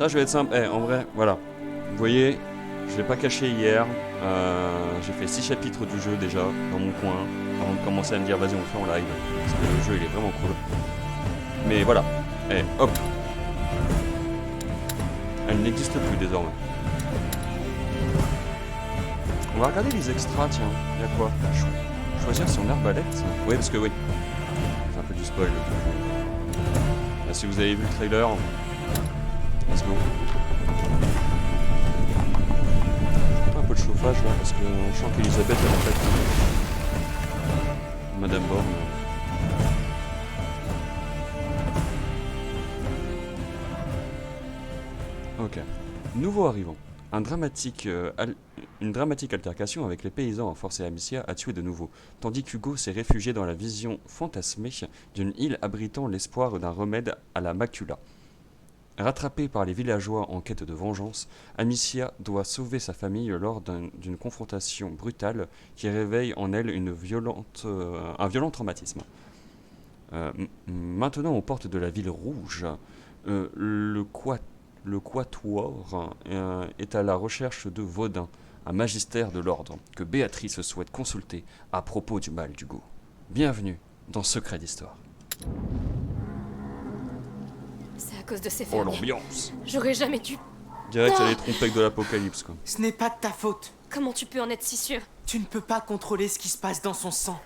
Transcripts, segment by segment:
Ça, je vais être simple. En vrai, voilà. Vous voyez, je l'ai pas caché hier. J'ai fait 6 chapitres du jeu déjà, dans mon coin, avant de commencer à me dire vas-y, on le fait en live. Parce que le jeu, il est vraiment cool. Mais voilà. Hop. Elle n'existe plus désormais. On va regarder les extras, tiens. Il y a quoi? Choisir son arbalète. Oui, parce que oui. C'est un peu du spoil. Là, si vous avez vu le trailer, let's go. Un peu de chauffage là, parce que je sens qu'Elisabeth elle en fait Madame Borne. Ok. Nouveau arrivant. Une dramatique altercation avec les paysans a forcé Amicia à tuer de nouveau, tandis qu'Hugo s'est réfugié dans la vision fantasmée d'une île abritant l'espoir d'un remède à la macula. Rattrapée par les villageois en quête de vengeance, Amicia doit sauver sa famille lors d'une confrontation brutale qui réveille en elle un violent traumatisme. Maintenant aux portes de la ville rouge, le Quatuor est à la recherche de Vaudin, un magistère de l'ordre, que Béatrice souhaite consulter à propos du mal d'Hugo. Bienvenue dans Secret d'Histoire. C'est à cause de ces Oh fermiers. l'ambiance! J'aurais jamais dû... Direct, Non. c'est les trompettes de l'apocalypse quoi. Ce n'est pas de ta faute. Comment tu peux en être si sûr? Tu ne peux pas contrôler ce qui se passe dans son sang.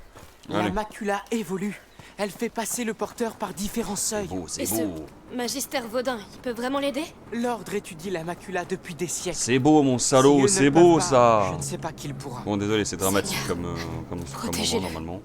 La Allez. macula évolue. Elle fait passer le porteur par différents seuils. C'est Et beau. ce magistère Vaudin, il peut vraiment l'aider? L'ordre étudie la macula depuis des siècles. C'est beau mon salaud, Si eux ne c'est peuvent beau pas, ça! Je ne sais pas qui le pourra. Bon désolé, c'est dramatique Seigneur. comme Protégez-le. moment normalement.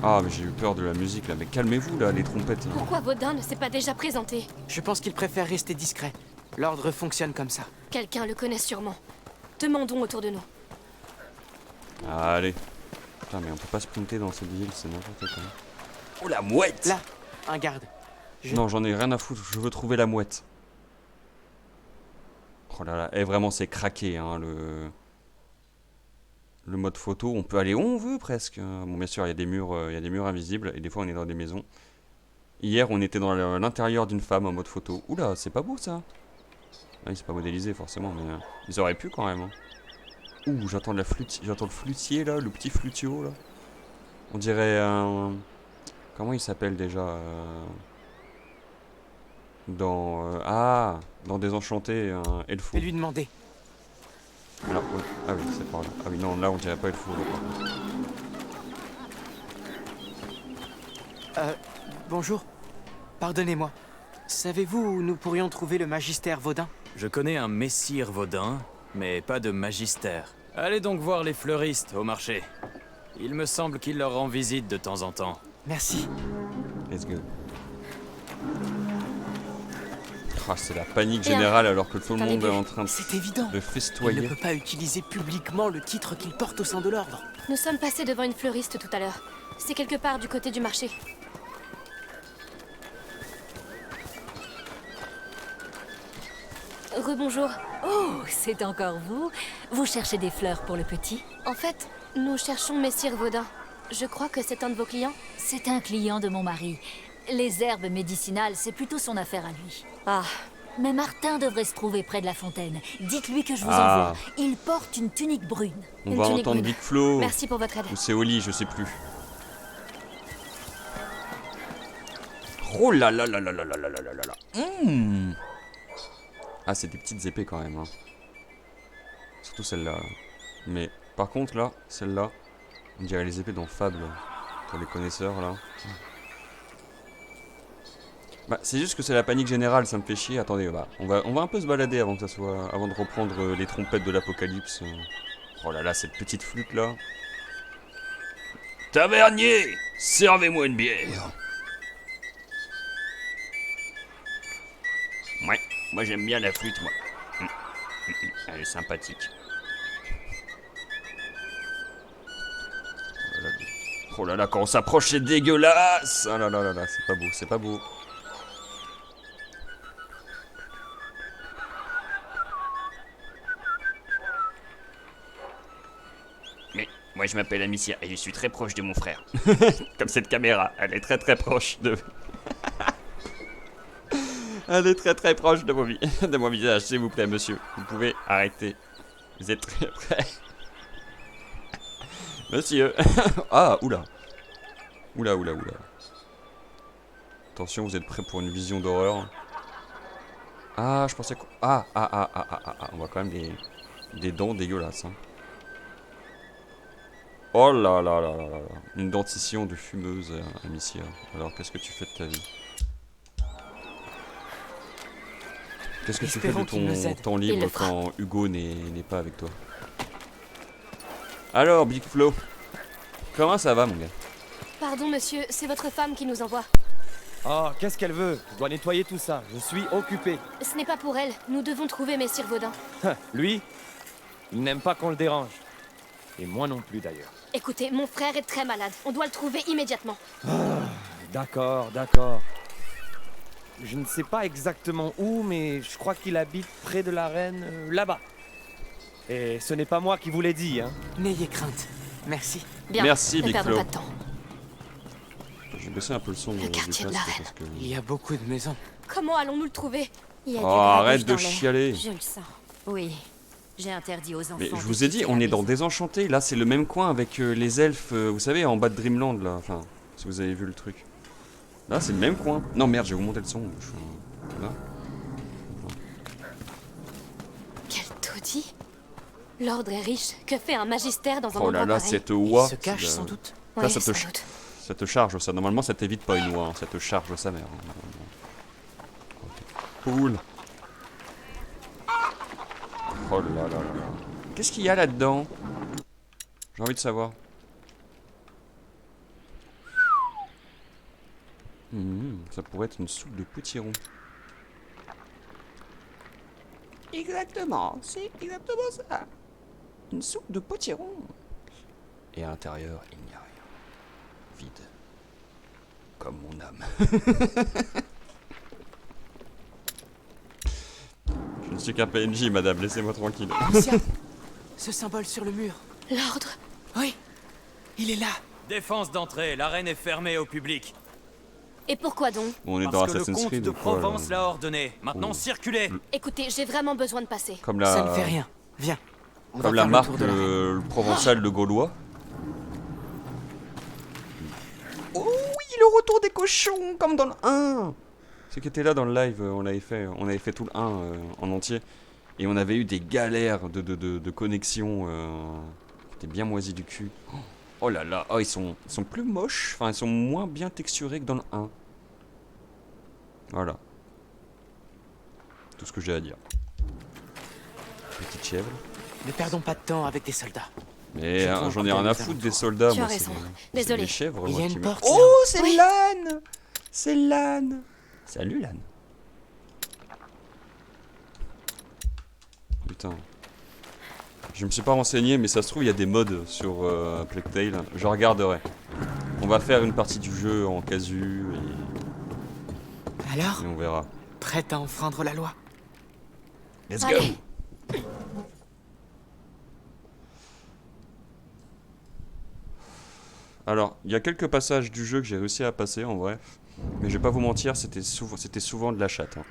Ah mais j'ai eu peur de la musique là, mais calmez-vous là les trompettes. Là. Pourquoi Vaudin ne s'est pas déjà présenté? Je pense qu'il préfère rester discret. L'ordre fonctionne comme ça. Quelqu'un le connaît sûrement. Demandons autour de nous. Allez. Putain mais on peut pas sprinter dans cette ville, c'est n'importe quoi. Oh la mouette! Là, un garde. Non j'en ai rien à foutre, je veux trouver la mouette. Oh là là, vraiment c'est craqué hein le mode photo, on peut aller où on veut presque. Bon bien sûr il y a des murs invisibles et des fois on est dans des maisons. Hier on était dans l'intérieur d'une femme en mode photo. Oula c'est pas beau ça. Ah oui c'est pas modélisé forcément mais ils auraient pu quand même. Hein. Ouh j'entends le flûtier là, le petit flutio là. On dirait comment il s'appelle déjà dans Désenchanté Elfo. Je vais lui demander. Alors, ouais. Ah oui, c'est par là. Ah oui, non, là on dirait pas Elfo. Là, Bonjour. Pardonnez-moi. Savez-vous où nous pourrions trouver le magistère Vaudin? Je connais un messire Vaudin, mais pas de magistère. Allez donc voir les fleuristes au marché. Il me semble qu'il leur rend visite de temps en temps. Merci. let's go. Ah, c'est la panique générale alors que tout le un monde est début. en train C'est évident. de Il ne festoyer. peut pas utiliser publiquement le titre qu'il porte au sein de l'ordre. Nous sommes passés devant une fleuriste tout à l'heure. C'est quelque part du côté du marché. Rebonjour. Oh, c'est encore vous? Vous cherchez des fleurs pour le petit? En fait, nous cherchons Messire Vaudin. Je crois que c'est un de vos clients. C'est un client de mon mari. Les herbes médicinales, c'est plutôt son affaire à lui. Ah, Mais Martin devrait se trouver près de la fontaine. Dites-lui que je vous Ah. envoie. Il porte une tunique brune. On une va tunique entendre brune. Big Flo. Merci pour votre aide. Ou c'est Oli, je sais plus. Oh là là là là là là là là là là là. Ah, c'est des petites épées quand même. Hein. Surtout celle-là. Mais par contre, là, celle-là, on dirait les épées dans Fable. Pour les connaisseurs, là. Bah, c'est juste que c'est la panique générale, ça me fait chier. Attendez, bah, on va un peu se balader avant que ça soit, avant de reprendre les trompettes de l'apocalypse. Oh là là, cette petite flûte là. Tavernier, servez-moi une bière. Ouais, moi j'aime bien la flûte, moi. Elle est sympathique. Oh là là, quand on s'approche, c'est dégueulasse. Ah là là là là, c'est pas beau, c'est pas beau. Moi je m'appelle Amicia et je suis très proche de mon frère. Comme cette caméra, elle est très très proche de... Elle est très très proche de de mon visage, s'il vous plaît, monsieur. Vous pouvez arrêter. Vous êtes très près. Monsieur. Ah, oula. Oula. Attention, vous êtes prêts pour une vision d'horreur. Ah, je pensais que... Ah. On voit quand même des dents dégueulasses. Hein. Oh là là. Une dentition de fumeuse, Amicia. Alors, qu'est-ce que tu fais de ta vie? Qu'est-ce que tu fais de Espérons qu'il nous ton aide. temps Il libre le fera. quand Hugo n'est pas avec toi? Alors, Big Flo, comment ça va, mon gars? Pardon, monsieur, c'est votre femme qui nous envoie. Oh, qu'est-ce qu'elle veut? Je dois nettoyer tout ça. Je suis occupé. Ce n'est pas pour elle. Nous devons trouver Messire Vaudin. Lui, il n'aime pas qu'on le dérange. Et moi non plus d'ailleurs. Écoutez, mon frère est très malade. On doit le trouver immédiatement. D'accord. Je ne sais pas exactement où, mais je crois qu'il habite près de l'arène, là-bas. Et ce n'est pas moi qui vous l'ai dit, hein. N'ayez crainte. Merci. Bien, Merci, ne Big perdons Flo. pas de temps. J'ai baissé un peu le son du quartier de casque la parce que... Il y a beaucoup de maisons. Comment allons-nous le trouver? Il y a Oh, du grabuge arrête de dans l'air. chialer. Je le sens. Oui. J'ai interdit aux enfants. Mais je de vous ai dit, quitter on la est dans maison. Désenchanté. Là, c'est le même coin avec les elfes, vous savez, en bas de Dreamland, là. Enfin, si vous avez vu le truc. Là, c'est le même coin. Non, merde, j'ai augmenté le son. Là. Quel taudis! L'ordre est riche. Que fait un magistère dans un Oh là endroit là, pareil? cette Il oie. se cache c'est sans la- doute. Ça, Oui, ça te sans ch- doute. Ça te charge, ça. Normalement, ça t'évite pas une oie. Hein. Ça te charge sa mère. Hein, normalement. Cool. Oh là là là. Qu'est-ce qu'il y a là-dedans? J'ai envie de savoir. Ça pourrait être une soupe de potiron. Exactement, c'est exactement ça. Une soupe de potiron. Et à l'intérieur, il n'y a rien. Vide. Comme mon âme. Je ne suis qu'un PNJ, madame, laissez-moi tranquille. Amicia, ce symbole sur le mur. L'ordre! Oui, il est là. Défense d'entrée, l'arène est fermée au public. Et pourquoi donc? Bon, on est dans Parce que le Assassin's comte Creed de ou quoi, Provence là l'a ordonné. Maintenant, Oh. circulez. Écoutez, j'ai vraiment besoin de passer. Comme Ça ne la, fait rien. Viens. On va comme la faire le marque tour de l'arène. le provençal de Gaulois. Oh oui, le retour des cochons, comme dans le 1. Ceux qui étaient là dans le live, on avait fait tout le 1 en entier. Et on avait eu des galères de connexion qui étaient bien moisies du cul. Oh là là, oh, ils sont plus moches, enfin ils sont moins bien texturés que dans le 1. Voilà. Tout ce que j'ai à dire. Petite chèvre. Ne perdons pas de temps avec des soldats. Mais Je trouve j'en ai qu'on rien à est foutre alentours. des soldats, Tu moi. as c'est raison. c'est Désolé. des chèvres, Il y moi, a qui une me- porte Oh, là. c'est Oui. Lan. C'est Lan. Salut Lan. Putain. Je me suis pas renseigné, mais ça se trouve, il y a des mods sur Plague Tale. Je regarderai. On va faire une partie du jeu en casu Alors, et on verra. prête à enfreindre la loi? Let's Allez. Alors, il y a quelques passages du jeu que j'ai réussi à passer en vrai. Mais je vais pas vous mentir, c'était souvent de la chatte. Hein.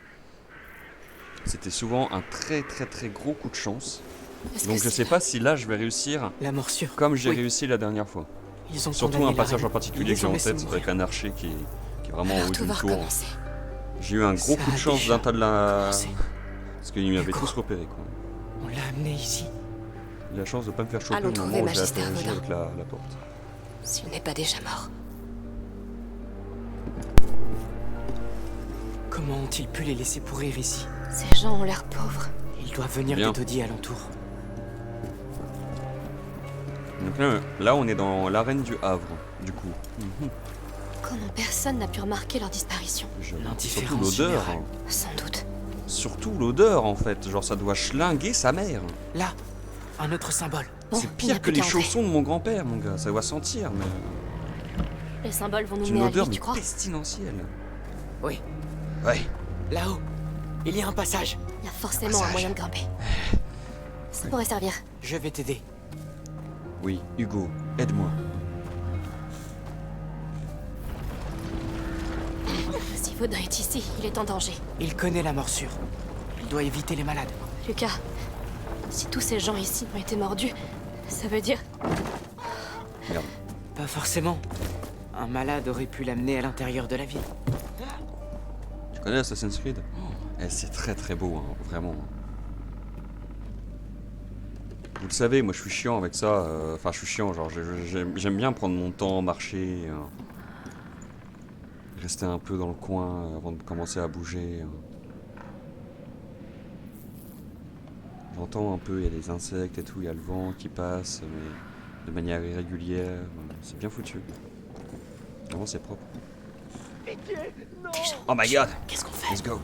C'était souvent un très très très gros coup de chance. Est-ce Donc que je c'est sais pas si là je vais réussir La morsure. comme j'ai Oui. réussi la dernière fois. Ils ont Surtout condamné un passage la en reine. particulier Ils que j'ai ont en laissé tête mourir. avec un archer qui est vraiment en Alors haut tout d'une va tour. recommencer. J'ai eu un gros Ça coup de a chance déjà d'un tas de la... commencé. Parce qu'ils m'avaient Hugo. tous repéré quoi. On l'a amené ici. J'ai eu la chance de pas me faire choper Allons au moment trouver où j'ai Magister interagi Vaudin. avec la porte. S'il n'est pas déjà mort. Comment ont-ils pu les laisser pourrir ici? Ces gens ont l'air pauvres. Ils doivent venir Bien. des taudis alentours. Donc là on est dans l'arène du Havre, du coup. Comment personne n'a pu remarquer leur disparition? Surtout L'indifférence l'odeur. générale. hein. Sans doute. Surtout l'odeur en fait. Genre ça doit schlinguer sa mère. Là, un autre symbole. Bon, C'est il n'y a pire que plus les qu'à entrer. chaussons de mon grand-père, mon gars. Ça doit sentir, mais Les symboles vont nous c'est une mener à odeur lui, mais tu crois? pestilentielle. Oui, Ouais. là-haut. Il y a un passage. Il y a forcément un Passage. moyen de grimper. Ça pourrait servir. Je vais t'aider. Oui, Hugo, aide-moi. Si Vaudin est ici, il est en danger. Il connaît la morsure. Il doit éviter les malades. Lucas, si tous ces gens ici ont été mordus, ça veut dire... Merde. Pas forcément. Un malade aurait pu l'amener à l'intérieur de la ville. Tu connais Assassin's Creed? C'est très très beau, hein, vraiment. Vous le savez, moi je suis chiant avec ça. Enfin, je suis chiant, genre j'aime bien prendre mon temps, marcher, rester un peu dans le coin avant de commencer à bouger. J'entends un peu, il y a des insectes et tout, il y a le vent qui passe, mais de manière irrégulière. C'est bien foutu. Vraiment, c'est propre. Oh my god! Qu'est-ce qu'on fait? Let's go!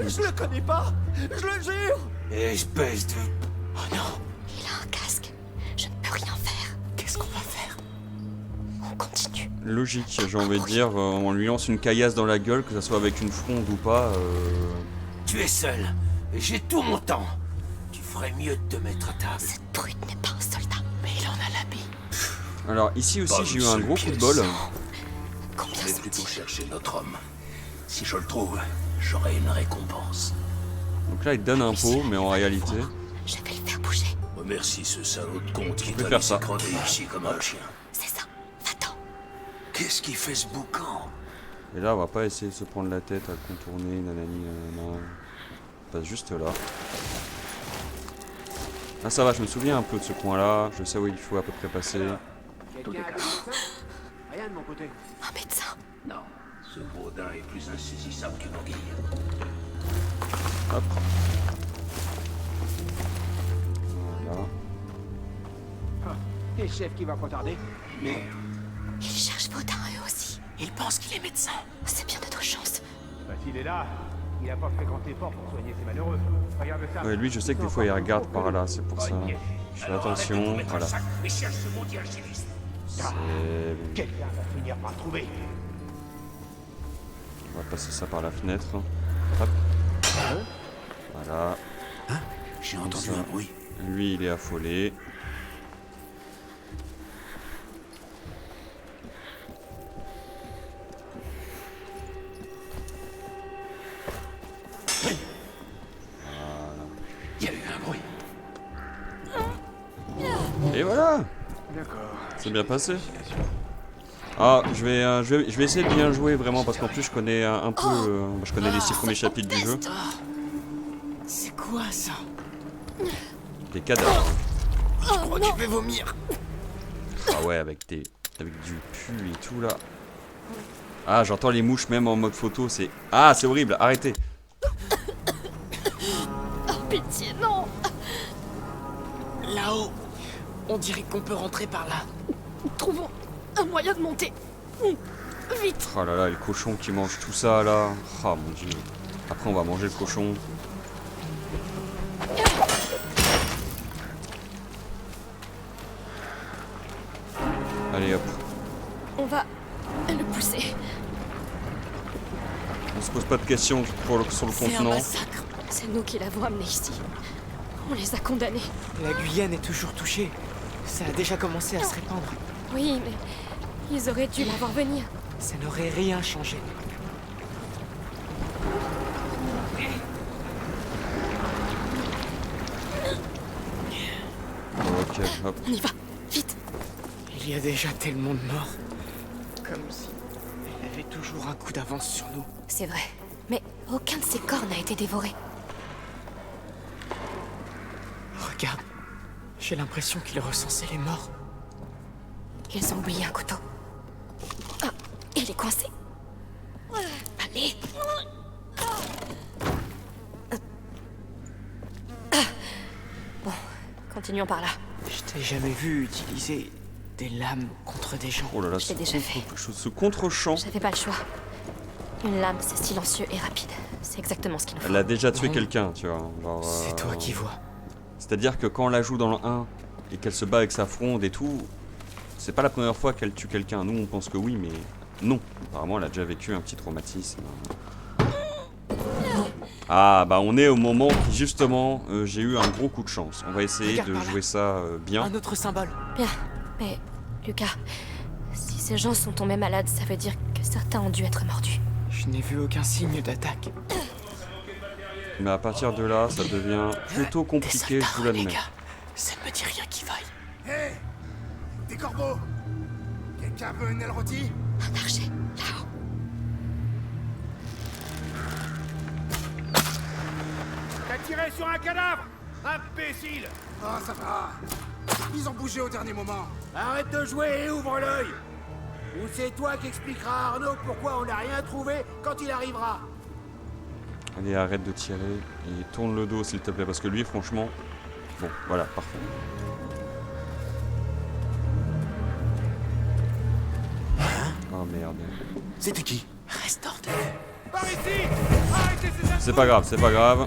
Je le connais pas. Je le jure. Espèce de... Oh non. Il a un casque. Je ne peux rien faire. Qu'est-ce qu'on va faire? On continue. Logique, j'ai envie de dire, on lui lance une caillasse dans la gueule, que ça soit avec une fronde ou pas. Tu es seul, et j'ai tout mon temps. Tu ferais mieux de te mettre à table. Cette brute n'est pas un soldat, mais il en a l'habit. Alors ici aussi Pas j'ai une eu un seule gros coup de pièce. bol. Combien Je vais plutôt sont-ils? chercher notre homme. Si je le trouve, j'aurai une récompense. Donc là il te donne un pot, mais en réalité... Je vais le faire bouger. Remercie ce salaud de comte qui vais t'a faire laissé ça. crever ici comme un chien. C'est ça. Va-t'en. Qu'est-ce qui fait ce boucan? Et là on va pas essayer de se prendre la tête à contourner, nanani, nanana. On passe juste là. Ah ça va, je me souviens un peu de ce coin là, je sais où il faut à peu près passer. Un médecin. Non, ce Vaudin est plus insaisissable qu'une anguille. Hop. Voilà. T'es chef qui va pas tarder. Ils cherchent Vaudin eux aussi. Il pense qu'il est médecin. C'est bien notre chance. Bah, s'il est là, il a pas fréquenté fort pour soigner ses malheureux. Regarde ça. Ouais, lui je sais que des fois il regarde par là, c'est pour ça. Je fais attention, voilà. Et cherche ce maudit alchimiste. C'est... Quelqu'un va finir par trouver. On va passer ça par la fenêtre. Hop. Voilà. J'ai Comme entendu ça. un bruit. Lui il est affolé. Il y a eu un bruit. Et voilà. D'accord. C'est bien passé. Ah, je vais essayer de bien jouer vraiment parce qu'en plus je connais un peu, je connais les 6 premiers chapitres du jeu. C'est quoi ça? Des cadavres. Je crois que je vais vomir. Ah ouais, avec du pu et tout là. Ah, j'entends les mouches même en mode photo. C'est c'est horrible. Arrêtez. Oh pitié, non. Là-haut. On dirait qu'on peut rentrer par là. Trouvons un moyen de monter. Vite. Oh là là, le cochon qui mange tout ça là. Ah mon dieu. Après on va manger le cochon. Allez hop. On va le pousser. On se pose pas de questions sur le C'est un contenant. massacre. C'est nous qui l'avons amené ici. On les a condamnés. La Guyane est toujours touchée. Ça a déjà commencé à se répandre. Oui, mais ils auraient dû la voir venir. Ça n'aurait rien changé. Ok, hop. On y va. Vite. Il y a déjà tellement de morts. Comme si elle avait toujours un coup d'avance sur nous. C'est vrai. Mais aucun de ces corps n'a été dévoré. Regarde. J'ai l'impression qu'il recensait les morts. Ils ont oublié un couteau. Ah, il est coincé. Allez. Bon, continuons par là. Je t'ai jamais vu utiliser des lames contre des gens. Oh là là, Je l'ai déjà fait. ce contre-champ. J'avais pas le choix. Une lame, c'est silencieux et rapide. C'est exactement ce qu'il nous faut. Elle a déjà tué Bon. quelqu'un, tu vois. Genre, C'est toi qui vois. C'est-à-dire que quand on la joue dans le 1 et qu'elle se bat avec sa fronde et tout, c'est pas la première fois qu'elle tue quelqu'un. Nous, on pense que oui, mais non. Apparemment, elle a déjà vécu un petit traumatisme. Ah bah on est au moment qui justement j'ai eu un gros coup de chance. On va essayer Regarde de par là. jouer ça bien. Un autre symbole. Bien, mais Lucas, si ces gens sont tombés malades, ça veut dire que certains ont dû être mordus. Je n'ai vu aucun signe d'attaque. Mais à partir de là, ça devient plutôt Des compliqué, soldats, je vous l'admets. les gars. Ça ne me dit rien qui vaille. Hé, des corbeaux. Quelqu'un veut une aile rôtie? Un archer, là-haut. T'as tiré sur un cadavre! Imbécile! Oh, ça va. Ils ont bougé au dernier moment. Arrête de jouer et ouvre l'œil. Ou c'est toi qui expliqueras à Arnaud pourquoi on n'a rien trouvé quand il arrivera. Allez, arrête de tirer et tourne le dos s'il te plaît, parce que lui, franchement... Bon, voilà, parfait. Oh merde. C'était qui? Reste hors de... Par ici! Arrêtez ces C'est pas grave, c'est pas grave.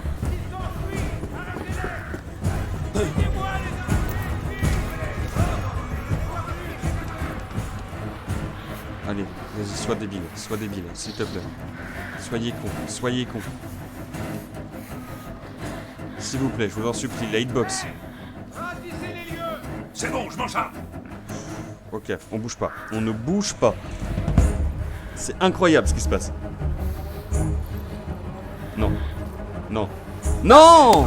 Allez, vas-y, sois débile, s'il te plaît. Soyez con. S'il vous plaît, je vous en supplie, la hitbox. C'est bon, je mange un. Ok, on bouge pas. On ne bouge pas. C'est incroyable ce qui se passe. Non. Non. Non!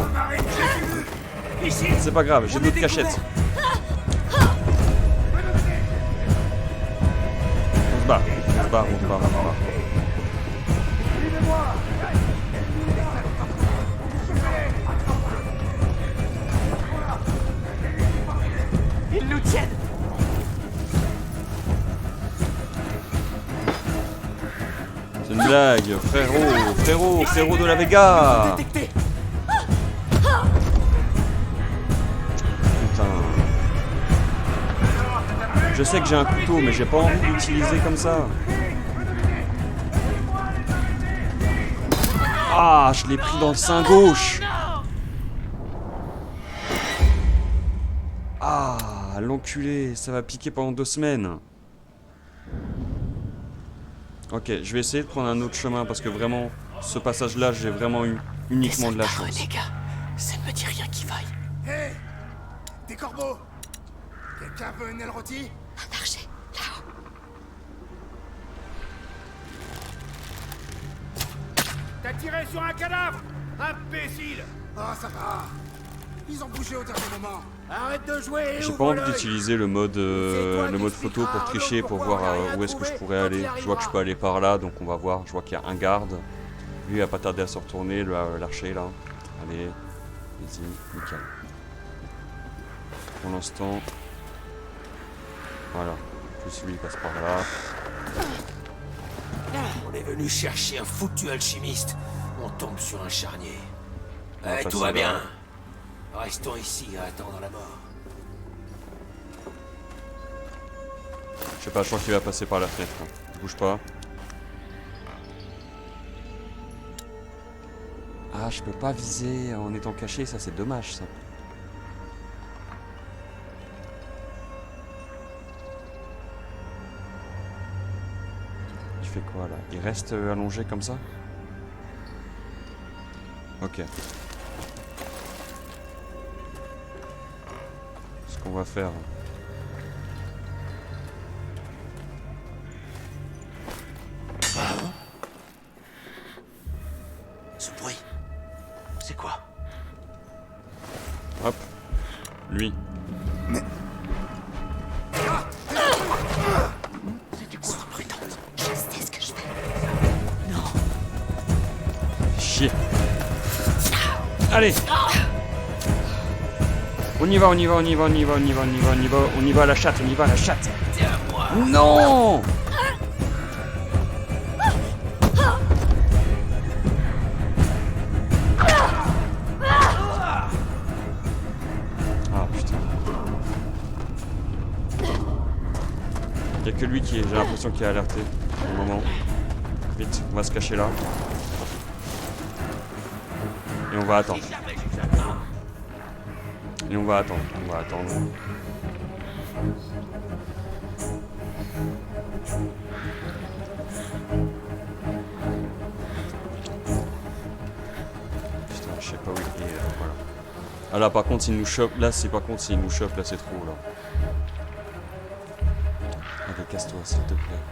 C'est pas grave, j'ai d'autres cachettes. On se barre. Ils nous tiennent. C'est une blague, frérot de la Vega. Détecté. Putain. Je sais que j'ai un couteau, mais j'ai pas envie de l'utiliser comme ça. Ah, je l'ai pris dans le sein gauche. Ah, l'enculé, ça va piquer pendant 2 semaines. Ok, je vais essayer de prendre un autre chemin parce que vraiment, ce passage-là, j'ai vraiment eu uniquement de la chance. Les gars, ça ne me dit rien qui vaille. Hé, des corbeaux. Quelqu'un veut une aile rôtie? Un archer, là-haut. T'as tiré sur un cadavre! Imbécile! Oh, ça va. Ils ont bougé au dernier moment. Arrête de jouer et J'ai ouvre pas envie l'œil. d'utiliser le mode photo pour tricher, pour voir où est-ce que je pourrais aller. Je vois que je peux aller par là, donc on va voir. Je vois qu'il y a un garde. Lui, il va pas tarder à se retourner, l'archer là. Allez, vas-y, nickel. Pour l'instant, voilà. Plus lui, il passe par là. On est venu chercher un foutu alchimiste. On tombe sur un charnier. On va Eh, tout passer va là. bien. Restons ici à attendre la mort. Je sais pas, je crois qu'il va passer par la fenêtre. Hein. Bouge pas. Ah, je peux pas viser en étant caché, ça c'est dommage ça. Il fait quoi là? Il reste allongé comme ça? Ok. Ce qu'on va faire. Ce bruit, c'est quoi? Hop. Lui. Sois prudente. Je sais ce que je fais. Chier. Allez. On y va à la chatte, Non. Ah putain. Y'a que lui qui est, j'ai l'impression qu'il est alerté pour le moment. Vite, on va se cacher là. Et on va attendre. On va attendre. je sais pas où il est. Voilà. Ah là, par contre, s'il nous chope, là, c'est par contre, s'il nous chope, là, c'est trop, là. Allez, casse-toi, s'il te plaît.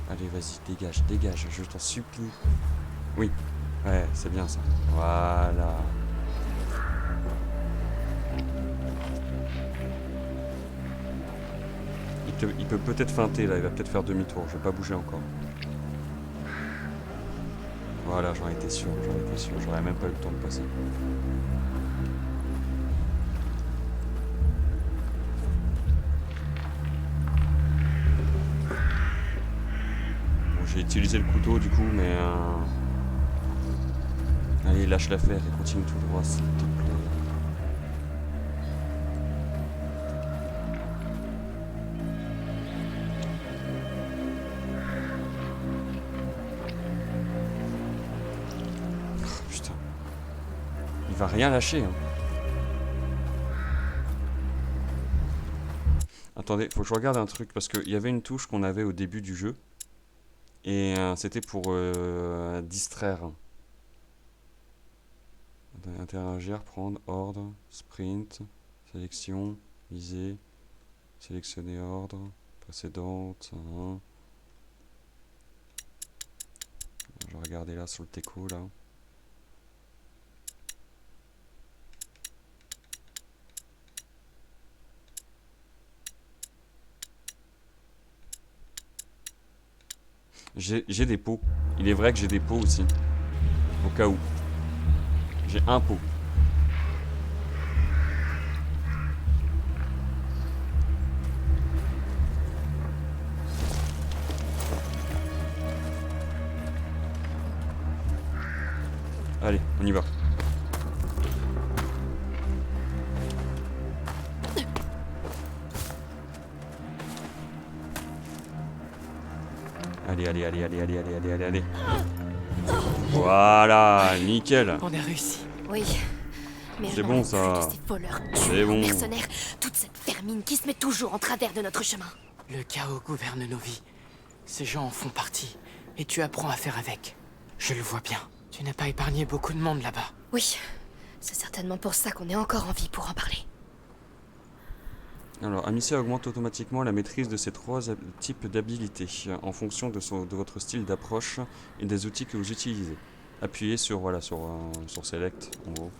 Allez, vas-y, dégage, dégage, je t'en supplie. Oui, ouais, c'est bien ça. Voilà. Il peut peut-être feinter là, il va peut-être faire demi-tour, je vais pas bouger encore. Voilà, j'en étais sûr, j'aurais même pas eu le temps de passer. Bon, j'ai utilisé le couteau du coup, mais... Allez, lâche l'affaire et continue tout droit, s'il te plaît. Il va rien lâcher. Hein. Attendez, faut que je regarde un truc parce qu'il y avait une touche qu'on avait au début du jeu et c'était pour distraire. Interagir, prendre, ordre, sprint, sélection, viser, sélectionner ordre, précédente. Je vais regarder là sur le teco là. J'ai des pots. Il est vrai que j'ai des pots aussi. Au cas où. J'ai un pot. Allez, on y va. Allez. Voilà, nickel. On a réussi. Oui. Mais C'est bon, ça. Ces voleurs, C'est tueurs, bon. mercenaires, toute cette vermine qui se met toujours en travers de notre chemin. Le chaos gouverne nos vies. Ces gens en font partie. Et tu apprends à faire avec. Je le vois bien. Tu n'as pas épargné beaucoup de monde là-bas. Oui. C'est certainement pour ça qu'on est encore en vie pour en parler. Alors, Amicia augmente automatiquement la maîtrise de ces trois types d'habilités en fonction de votre style d'approche et des outils que vous utilisez. Appuyez sur, voilà, sur Select, en gros.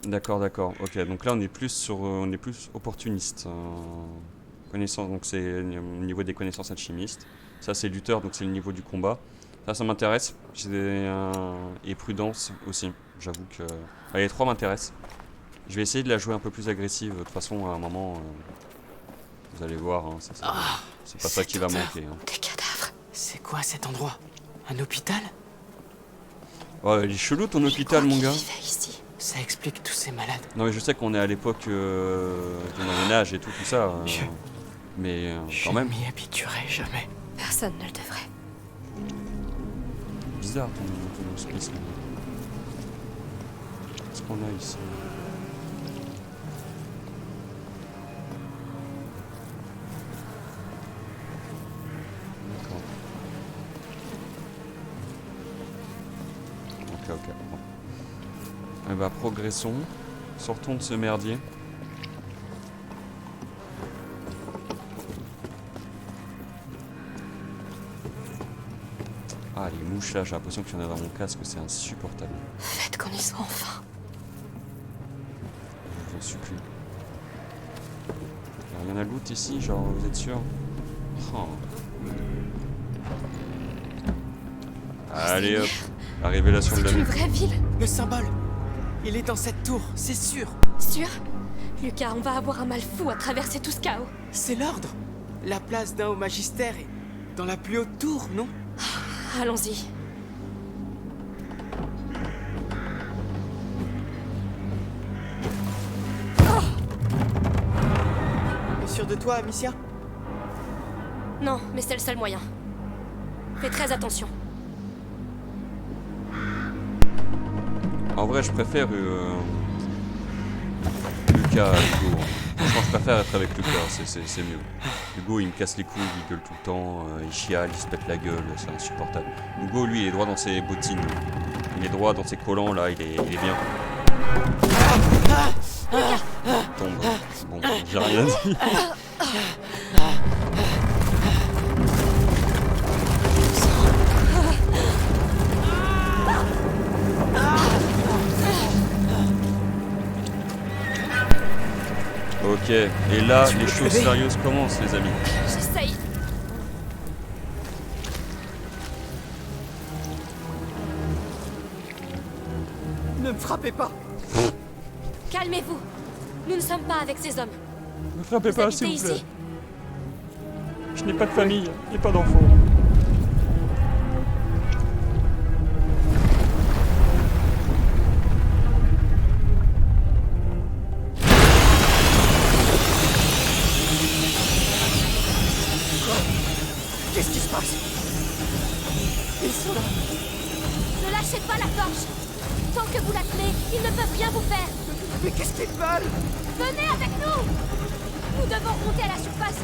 D'accord. Ok, donc là on est plus opportuniste. Connaissance, donc c'est au niveau des connaissances alchimistes. Ça c'est lutteur, donc c'est le niveau du combat. Ça m'intéresse. Et prudence aussi. J'avoue que les trois m'intéressent. Je vais essayer de la jouer un peu plus agressive. De toute façon, à un moment, vous allez voir, hein, c'est pas ça qui va manquer. Hein. Des cadavres. C'est quoi cet endroit? Un hôpital? Oh, il est chelou ton hôpital, mon gars. Ici. Ça explique tous ces malades. Non, mais je sais qu'on est à l'époque du Moyen-Âge et tout ça. Mais quand même. Je m'y habituerai jamais. Personne ne le devrait. Bizarre ton hospice. Qu'est-ce qu'on a ici? Ok. Bon. Eh bah, progressons. Sortons de ce merdier. Ah, les mouches là, j'ai l'impression qu'il y en a dans mon casque, c'est insupportable. Faites qu'on y soit enfin. Je vous en supplie. Il y a rien à loot ici, genre, vous êtes sûr? Oh. Allez hop, la révélation de la C'est une nuit. vraie ville. Le symbole. Il est dans cette tour, c'est sûr. Sûr? Lucas, on va avoir un mal fou à traverser tout ce chaos. C'est l'ordre. La place d'un au magistère est dans la plus haute tour, non? Allons-y. T'es sûr de toi, Amicia? Non, mais c'est le seul moyen. Fais très attention. En vrai, je préfère Lucas du coup. Franchement, je préfère être avec Lucas, c'est mieux. Hugo, il me casse les couilles, il gueule tout le temps, il chiale, il se pète la gueule, c'est insupportable. Hugo, lui, il est droit dans ses bottines. Il est droit dans ses collants, là, il est bien. Il tombe. Bon, j'ai rien dit. Ok, et là, les choses sérieuses commencent, les amis. J'essaye. Ne me frappez pas. Calmez-vous. Nous ne sommes pas avec ces hommes. Ne frappez Vous pas, habitez s'il vous plaît. ici? Je n'ai pas de famille, et pas d'enfants. Qu'est-ce qui se passe? Ils sont là. Ne lâchez pas la torche. Tant que vous la tenez, ils ne peuvent rien vous faire. Mais qu'est-ce qu'ils veulent? Venez avec nous. Nous devons monter à la surface.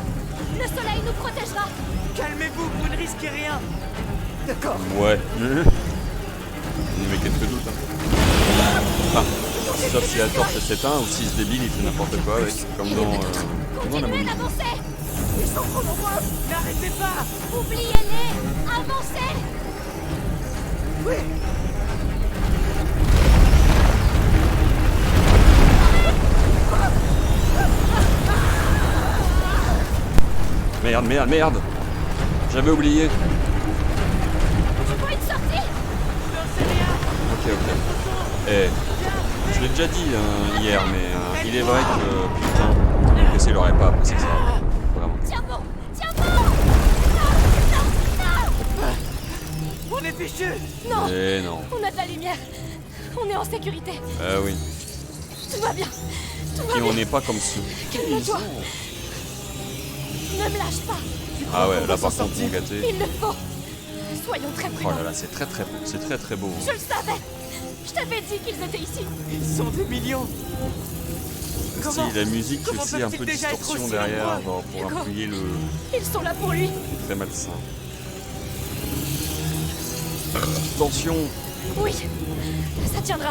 Le soleil nous protégera. Calmez-vous, vous ne risquez rien. D'accord. Ouais. Mais quelques doutes. Hein. Enfin, sauf si la torche s'éteint ou si ce débile il fait n'importe quoi avec. Comme dans la Continuez momie. d'avancer. Ils sont trop nombreux. N'arrêtez pas. Oubliez-les. Avancez. Oui. Merde. J'avais oublié. Tu vois une sortie? Ok. Eh, je l'ai déjà dit hier, mais il est vrai que putain, mon PC l'aurait pas apprécié ça. Vraiment. Tiens bon. Tiens bon. Non. On est fichus. Non. Eh non. On a de la lumière. On est en sécurité. Ah oui. Tout va bien. Tout va Et bien. on n'est pas comme ceux. Calme-toi. Ne me lâche pas. Ah ouais, là par contre, mon gâté. Il le faut. Soyons très Oh prudents. là là, c'est très beau. C'est très beau. Je le savais. Je t'avais dit qu'ils étaient ici. Ils sont des millions. Si la musique, comment c'est un peuvent-ils peu de déjà être distorsion aussi derrière, nombreux genre pour Hugo. appuyer le Ils sont là pour lui. très malsain. Attention. Oui. Ça tiendra.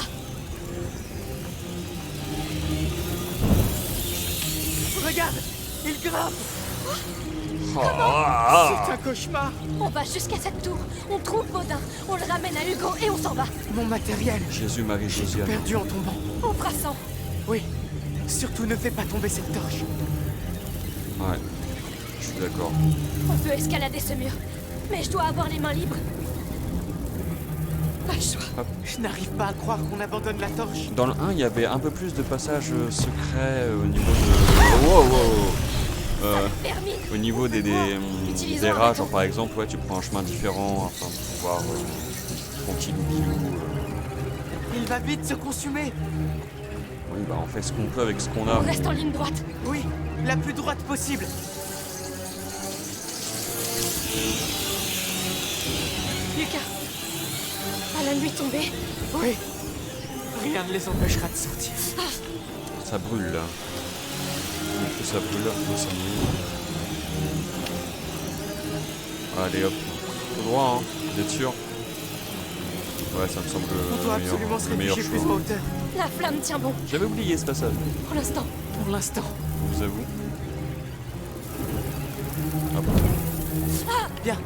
Regarde, ils grimpent. Ah, C'est un cauchemar. On va jusqu'à cette tour. On trouve Baudin. On le ramène à Hugo et on s'en va. Mon matériel. Jésus, Marie, Josiane. Perdu en tombant. Embrassant. Oui. Surtout ne fais pas tomber cette torche. Ouais, je suis d'accord. On peut escalader ce mur. Mais je dois avoir les mains libres. Pas le choix. Je n'arrive pas à croire qu'on abandonne la torche. Dans le 1, il y avait un peu plus de passages secrets au niveau de... Termine. Au niveau des Utilisons des un rats, bâton. genre par exemple, ouais, tu prends un chemin différent afin de pouvoir tranquillou bilou. Il va vite se consumer. Oui, bah on fait ce qu'on peut avec ce qu'on a. On reste en ligne droite. Oui, la plus droite possible. Lucas. À la nuit tombée. Oui. Rien ne les empêchera de sortir. Ça brûle là. Que ça brûle, ça brûle. Allez hop, tout droit, hein, vous êtes sûr? Ouais, ça me semble On doit absolument se le meilleur réfugier plus en choix. hauteur. La flamme tient bon. J'avais oublié ce passage, Pour l'instant. Pour l'instant. je vous avoue. Hop. Bien.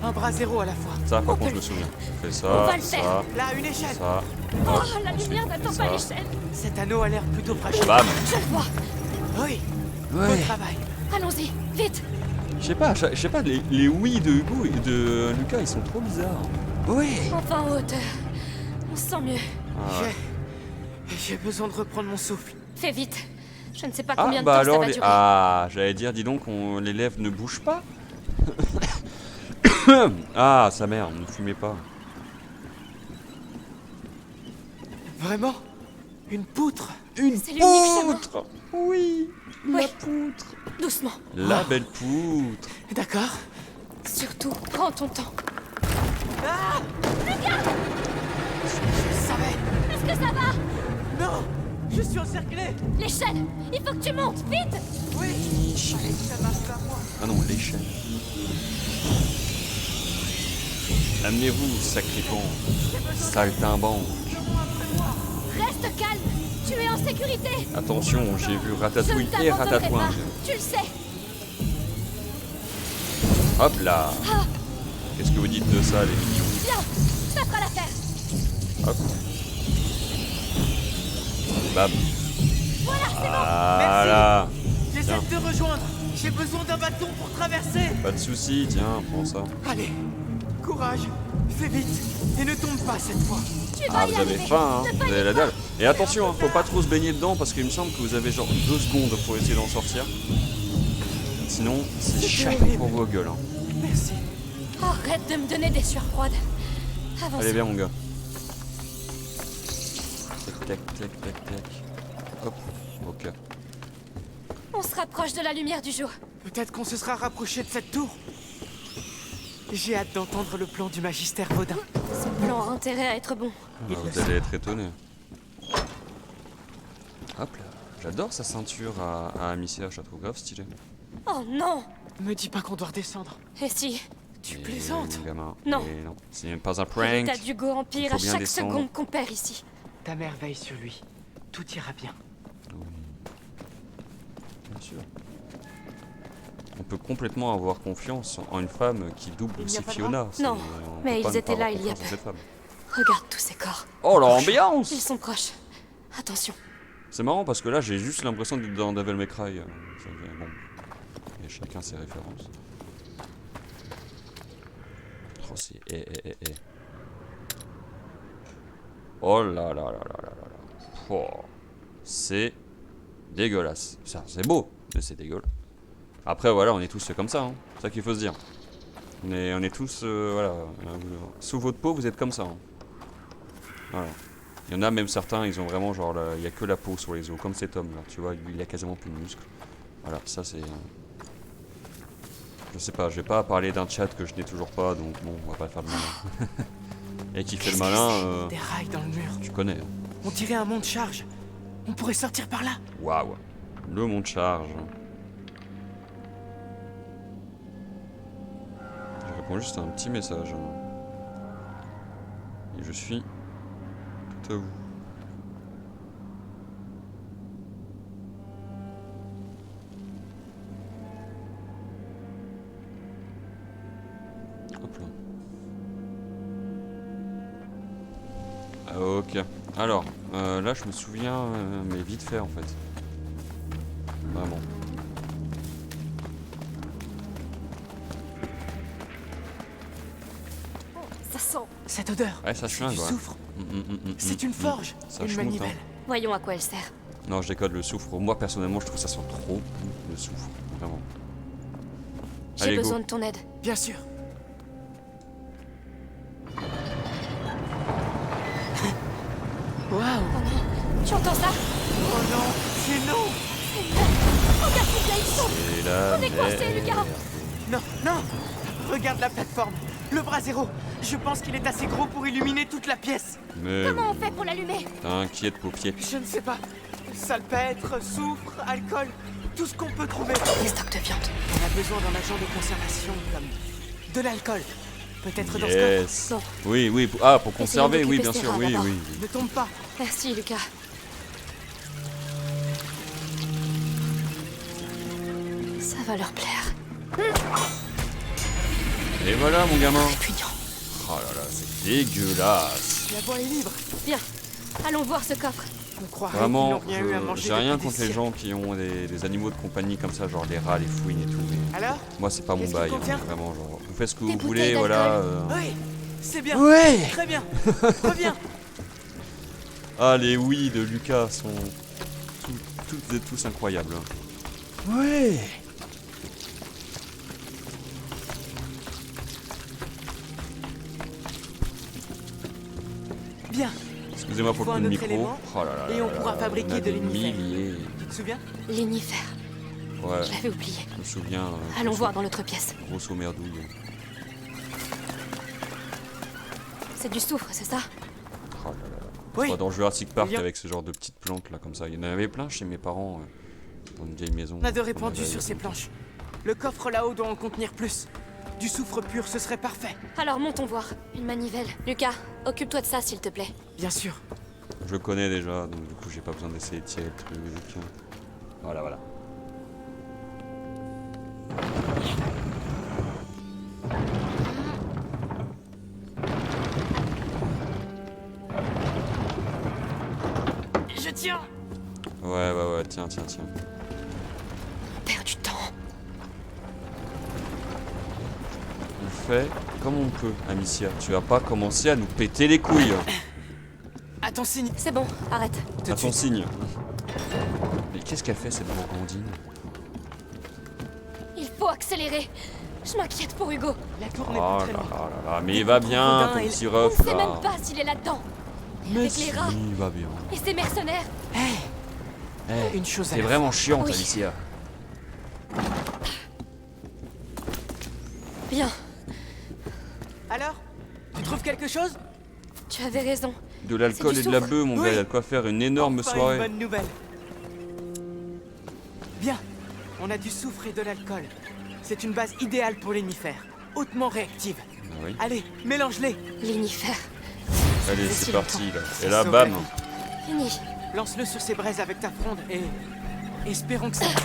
Un bras zéro à la fois. Ça, par On contre, peut je me le souviens. On fait On ça, va le faire. ça, Là, une échelle. ça. Oh, hop, la ensuite, lumière on n'attend fait pas ça. l'échelle. Cet anneau a l'air plutôt fragile. Bam. Je le vois. Oui. Ouais. Bon travail. Allons-y. Vite. Je sais pas, les oui de Hugo et de Lucas, ils sont trop bizarres. Oui. Enfin en hauteur. On se sent mieux. Ah, ouais. J'ai besoin de reprendre mon souffle. Fais vite. Je ne sais pas Ah, combien de bah temps alors, ça va durer. ah, j'allais dire, dis donc, les lèvres ne bougent pas. Ah, sa mère, ne fumez pas. Vraiment? Une poutre? C'est l'unique chemin. Poutre. Oui, Oui. la poutre. Doucement. La belle poutre. D'accord. Surtout, prends ton temps. Je savais. Est-ce que ça va? Non. Je suis encerclé. L'échelle! Il faut que tu montes! Vite! Oui. Allez, ça marche pas, moi. Ah non, l'échelle. Amenez-vous, sacripant. Saltimbanque. Reste calme! Tu es en sécurité! Attention, j'ai vu Je Ratatouille ne et t'abandonnerai Ratatouille. pas! Tu le sais! Hop là. Qu'est-ce que vous dites de ça, les mignons? Viens! Ça fera l'affaire! Hop. Bam. Voilà. J'essaie de te rejoindre. J'ai besoin d'un bâton pour traverser. Pas de soucis, tiens, prends ça. Allez, courage. Fais vite. Et ne tombe pas cette fois. Tu vas Ah, y vous avez arriver. faim, hein, Ne vous panique avez la pas. dalle. Et attention, hein, faut pas trop se baigner dedans parce qu'il me semble que vous avez genre 2 secondes pour essayer d'en sortir. Sinon, c'est chaque pour vos gueules. Hein. Merci. Arrête de me donner des sueurs froides. Avance. Allez, viens, mon gars. Tac, tac, tac, tac, tac. Hop, ok. On se rapproche de la lumière du jour. Peut-être qu'on se sera rapproché de cette tour. J'ai hâte d'entendre le plan du magistère Vaudin. Ce plan a intérêt à être bon. Ah, vous allez être étonné. Hop là. J'adore sa ceinture à Amicia, je la trouve grave stylée. Oh non! Me dis pas qu'on doit redescendre. Et si? Tu Et plaisantes. mon gamin. Non. Et non, c'est même pas un L'état prank. du Go Il Empire faut à bien chaque descendre. seconde qu'on perd ici. Ta mère veille sur lui. Tout ira bien. Bien sûr. On peut complètement avoir confiance en une femme qui double Il n'y a aussi pas de Fiona. C'est- Non, on mais peut pas ils ne étaient pas là avoir il y a confiance en peu. cette femme. Regarde tous ces corps. Oh l'ambiance! Ils sont proches. Attention. C'est marrant parce que là j'ai juste l'impression d'être dans Devil May Cry. Bon. Et chacun ses références. Oh c'est. Oh là là là là là là là. Oh. C'est dégueulasse. Ça, c'est beau, mais c'est dégueulasse. Après voilà, on est tous comme ça, hein. C'est ça qu'il faut se dire. On est tous, voilà. Sous votre peau, vous êtes comme ça. Hein. Voilà. Il y en a même certains, ils ont vraiment genre, il y a que la peau sur les os, comme cet homme là, tu vois, lui il a quasiment plus de muscles. Voilà, ça c'est... Je sais pas, je vais pas parler d'un chat que je n'ai toujours pas, donc bon, on va pas faire le malin. Et qui fait le malin, Des rails dans le mur. tu connais. Hein. On dirait un mont de charge. On pourrait sortir par là. Waouh, le mont de charge. Je réponds juste à un petit message. Et je suis tout à vous. Hop là. Ok. Alors, là je me souviens, mais vite fait en fait. Vraiment. Ça sent. Cette odeur. Ouais, ça C'est chlingue, du ouais. soufre. C'est une forge. Ça Une schmoute, manivelle. hein. Voyons à quoi elle sert. Non, je décode le soufre. Moi personnellement, je trouve que ça sent trop bon, le soufre. Vraiment. J'ai Allez, go. besoin de ton aide. Bien sûr. Waouh. Oh non. Tu entends ça? Oh non. C'est non. Regarde combien ils sont! Et là, On est coincés, Lucas. Non, non. Regarde la plateforme. Le bras zéro. Je pense qu'il est assez gros pour illuminer toute la pièce. Mais Comment on fait pour l'allumer? t'inquiète, paupier. Je ne sais pas. Salpêtre, soufre, alcool. Tout ce qu'on peut trouver. Des stocks de viande. On a besoin d'un agent de conservation comme de l'alcool. Peut-être dans ce Yes. Bon. Oui, oui. Ah, pour conserver, oui, d'occuper bien ce sûr, terrain oui, d'abord. oui. coffre. Ne tombe pas. Merci, Lucas. Ça va leur plaire. Et voilà, mon gamin. Répugnant. Oh là là, c'est dégueulasse. La voie est libre. Viens, allons voir ce coffre. On croirait qu'ils Vraiment, n'ont rien eu à manger j'ai rien depuis contre des les siècles. gens qui ont des animaux de compagnie comme ça, genre les rats, les fouines et tout. Mais Alors moi, c'est pas mon Qu'est-ce qu'il bail. contient Vraiment, genre, vous faites ce que Des vous bouteilles voulez, voilà. d'alcool. Oui, c'est bien. Ouais. Très bien. Reviens. Ah, les oui de Lucas sont toutes et tous incroyables. Ouais. Bien. Excusez-moi pour Il faut le coup de un autre micro. élément, Oh là là et là on là pourra là, fabriquer on a de des l'univers. milliers. Tu te souviens? L'inifère. Ouais, Je l'avais oublié. je me souviens. Allons voir dans l'autre pièce. Grosso merdouille. C'est du soufre, c'est ça? Oh là là là. Oui. Pas dans Jurassic Park Bien. avec ce genre de petites plantes là comme ça. Il y en avait plein chez mes parents dans une vieille maison. On a de qu'on répandu avait sur ces longtemps. planches. Le coffre là-haut doit en contenir plus. Du soufre pur, ce serait parfait. Alors montons voir. Une manivelle. Lucas, occupe-toi de ça, s'il te plaît. Bien sûr. Je le connais déjà, donc du coup j'ai pas besoin d'essayer de tirer le truc. Voilà, voilà. Je tiens. Ouais, tiens. On perd du temps. On fait comme on peut, Amicia. Tu vas pas commencer à nous péter les couilles. À ton signe. C'est bon, arrête. Tout À de ton suite. signe. Mais qu'est-ce qu'elle fait cette gourgandine? Il faut accélérer. Je m'inquiète pour Hugo. La tour Oh n'est là plus très loin. là, mais il va bien, Rodin ton et- petit On ref ne sait là. même pas s'il est là-dedans. Mais Avec les rats il va bien. et ses mercenaires. Eh, Une chose à t'es la vraiment chiante, Oui. Alicia. Bien, Alors, tu trouves quelque chose? tu avais raison. De l'alcool C'est et du de la soufre. bœuf, mon gars, Oui. il y a de quoi faire une énorme Enfin, soirée. Une bonne nouvelle. Bien, on a du soufre et de l'alcool. C'est une base idéale pour l'énifère, hautement réactive. Ah oui. Allez, mélange-les. L'inifère. Allez, Ça c'est fait parti là. Ça Et là, sauve bam. la vie. Fini. Lance-le sur ces braises avec ta fronde et... espérons que ça marche.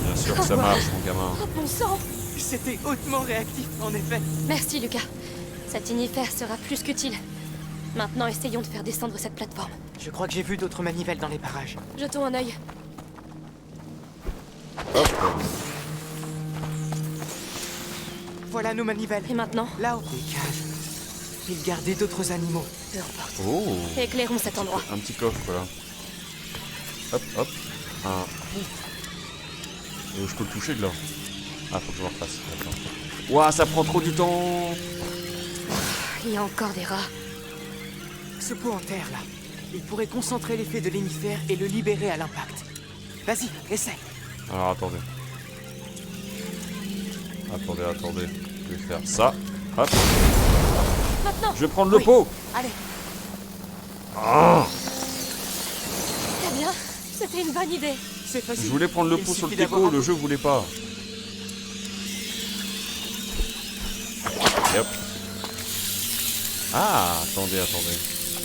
Bien sûr que ça marche, mon gamin. Oh bon sang. C'était hautement réactif, en effet. Merci Lucas. Cet inifère sera plus qu'utile. Maintenant, essayons de faire descendre cette plateforme. Je crois que j'ai vu d'autres manivelles dans les parages. Jetons un œil. Hop. Voilà nos manivelles. Et maintenant, Là-haut, des cages. Ils gardaient d'autres animaux. peu importe. Oh. Éclairons cet endroit. Un petit coffre là. Hop. Un. Je peux le toucher de là. Ah, faut que je le refasse. D'accord. Ouah, ça prend trop du temps. Il y a encore des rats. Ce pot en terre, là, il pourrait concentrer l'effet de l'énifère et le libérer à l'impact. Vas-y, essaie. Alors attendez. Attendez. Je vais faire ça. Hop. Maintenant. Je vais prendre le Oui. pot. Allez, Très bien. C'était une bonne idée. c'est facile. Je voulais prendre le Il pot sur le suffit d'avoir teco, un le jeu voulait pas. Et hop. Ah, attendez.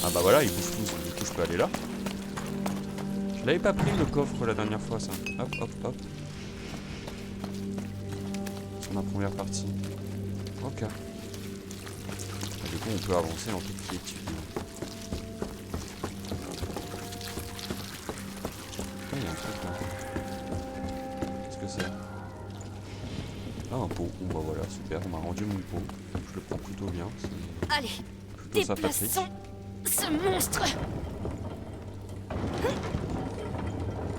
Ah bah voilà, il bouge tout. Du coup, je peux aller là. Je l'avais pas pris le coffre la dernière fois, ça. Hop. Sur ma première partie. Ok. Et du coup, on peut avancer en toute quiétude. Il y a un truc là. Qu'est-ce que c'est? Ah, un pot. Bon bah voilà, super, on m'a rendu mon pot. Je le prends plutôt bien. C'est Allez, plutôt sympathique. déplaçons ce monstre.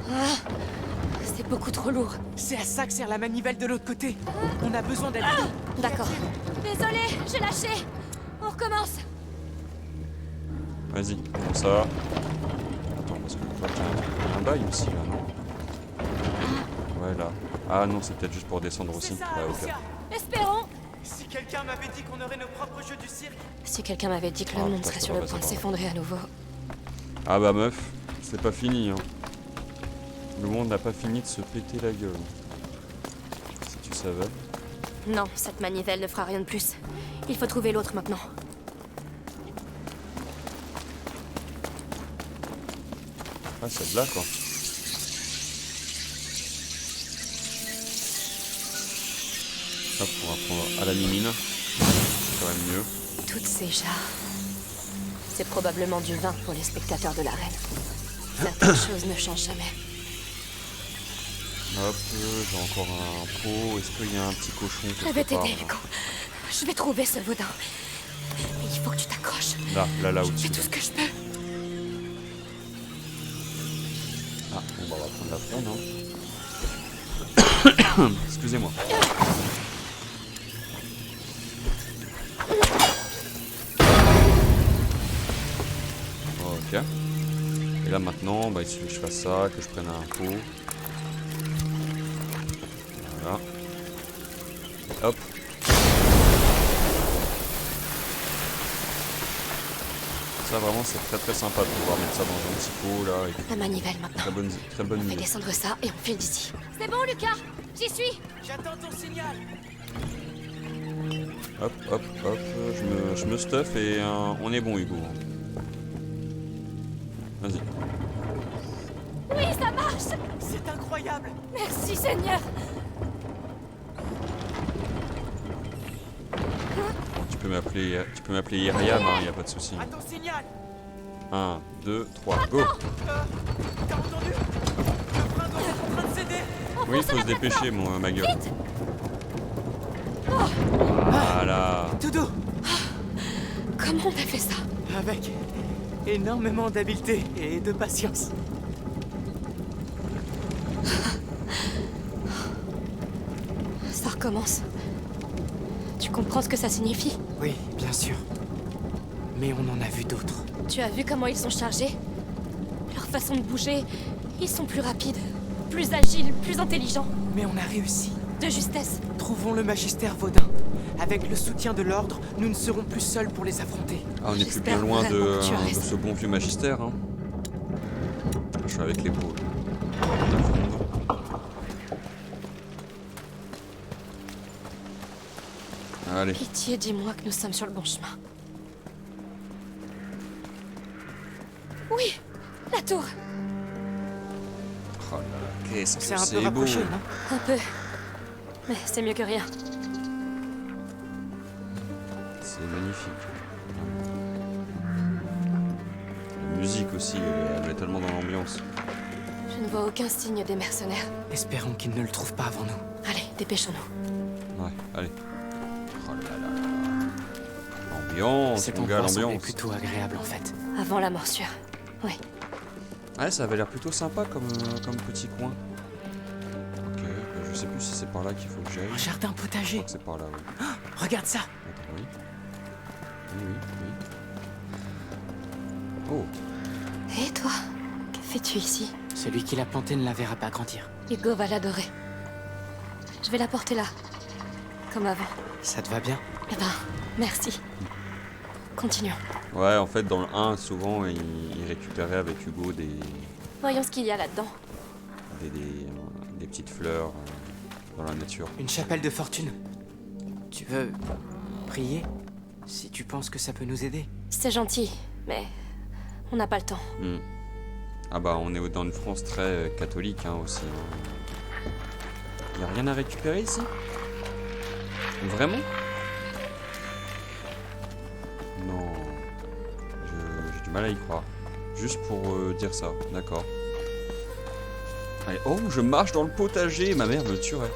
Ah, c'est beaucoup trop lourd. C'est à ça que sert la manivelle de l'autre côté. On a besoin d'aide. D'accord. Désolé, j'ai lâché. On recommence. Vas-y, comment ça? Attends, parce que toi t'as un bail aussi là, non? Ouais, là. Ah non, c'est peut-être juste pour descendre aussi. C'est ça, Ouais, ok. Alicia. Espérons. Si quelqu'un m'avait dit qu'on aurait nos propres jeux du cirque. Si quelqu'un m'avait dit que le Ah, monde putain, serait ça sur va le passer point de par là. s'effondrer à nouveau. Ah bah meuf, c'est pas fini hein. Le monde n'a pas fini de se péter la gueule. Si tu savais. Non, cette manivelle ne fera rien de plus. Il faut trouver l'autre maintenant. Ah, celle-là quoi. Hop, on va prendre à la mimine. C'est quand même mieux. Toutes ces jarres. C'est probablement du vin pour les spectateurs de l'arène. Certaines choses ne changent jamais. Hop, j'ai encore un pot. Est-ce qu'il y a un petit cochon Je vais quelque part, t'aider, là? Hugo. Je vais trouver ce vaudin. Mais il faut que tu t'accroches. Là Je au-dessus. fais tout là. ce que je peux. Ah, bon bah on va prendre la fronde, hein. Excusez-moi. Ok. Et là maintenant, bah, il suffit que je fasse ça, que je prenne un pot. Voilà. Hop. Ça vraiment c'est très sympa de pouvoir mettre ça dans un petit pot là. Avec La manivelle maintenant. très bonne On fait idée. descendre ça et on file d'ici. C'est bon, Lucas. J'y suis. J'attends ton signal. Hop, je me stuff et on est bon Hugo. Vas-y. Oui, ça marche. C'est incroyable. Merci, Seigneur. Tu peux m'appeler Iriam, hein, y a pas de souci. À ton signal. 1, 2, 3, go. T'as entendu? Le frein doit être en train de céder. Oui, il faut se dépêcher, ma gueule. Voilà. Doudou, Comment on a fait ça? avec énormément d'habileté et de patience. Ça recommence. Tu comprends ce que ça signifie? Oui, bien sûr. Mais on en a vu d'autres. Tu as vu comment ils sont chargés? Leur façon de bouger, ils sont plus rapides, plus agiles, plus intelligents. Mais on a réussi. De justesse. Trouvons le magistère Vaudin. Avec le soutien de l'ordre, nous ne serons plus seuls pour les affronter. Ah, on est plus J'espère bien loin vraiment de que tu as raison. ce bon vieux magistère. Hein. Je suis avec l'épaule. Allez. Pitié, dis-moi que nous sommes sur le bon chemin. Oui, la tour. Oh là là, qu'est-ce C'est que un peu c'est beau. rapproché, non? Un peu. Mais c'est mieux que rien. C'est magnifique. La musique aussi, elle est tellement dans l'ambiance. Je ne vois aucun signe des mercenaires. Espérons qu'ils ne le trouvent pas avant nous. Allez, dépêchons-nous. Ouais, allez. Oh là là. L'ambiance, Cet mon gars, endroit semblait l'ambiance. plutôt agréable en fait. Avant la morsure. Oui. Ouais, ça avait l'air plutôt sympa comme petit coin. Ok, je sais plus si c'est par là qu'il faut que j'aille. Un jardin Je potager. crois que c'est par là, oui. Regarde ça. Attends, oui. Oui. Oh, Et toi? Que fais-tu ici? Celui qui l'a planté ne la verra pas grandir. Hugo va l'adorer. Je vais la porter là. Comme avant. Ça te va bien? Eh ben, merci. Continuons. ouais, en fait, dans le 1, souvent, il récupérait avec Hugo des Voyons ce qu'il y a là-dedans. des petites fleurs dans la nature. Une chapelle de fortune. Tu veux prier? Si tu penses que ça peut nous aider. C'est gentil, mais on n'a pas le temps. Hmm. Ah bah, on est dans une France très catholique hein, aussi. Y a rien à récupérer ici? Vraiment? Non. J'ai du mal à y croire. Juste pour dire ça, d'accord. Allez, oh, je marche dans le potager, ma mère me tuerait.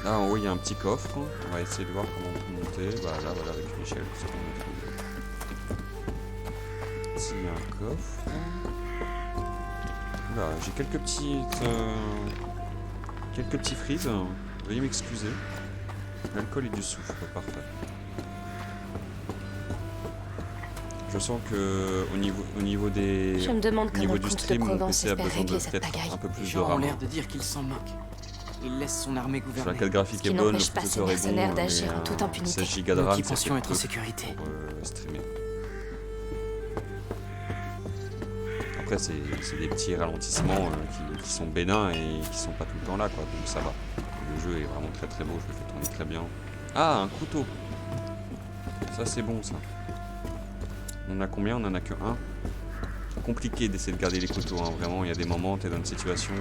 Là en haut, il y a un petit coffre. On va essayer de voir comment on peut monter. Bah là, voilà, avec une échelle, c'est ce qu'on a trouvé. Ici, il y a un coffre. Oula, j'ai quelques petits frises. Veuillez m'excuser. L'alcool et du soufre, parfait. Je sens que au niveau des Je me demande au comment niveau le du comte de stream, mon Provence PC a espère besoin de régler cette peut-être pagaille. un peu Les plus de gens ont RAM. l'air de dire qu'il s'en moque. Il laisse son armée Si la gouverner. carte graphique Ce qui est bonne, le n'empêche pas ces processeur est mercenaires bon, d'agir mais en toute impunité. 16 Go de Nous RAM, qui ça pensions fait être en peu sécurité. pour streamer. Après, c'est des petits ralentissements qui sont bénins et qui sont pas tout le temps là, quoi. Donc ça va. Le jeu est vraiment très très beau, je le fais tourner très bien. Ah, un couteau. Ça c'est bon ça. On en a combien? On en a que un. Compliqué d'essayer de garder les couteaux, hein. Vraiment, il y a des moments, t'es dans une situation.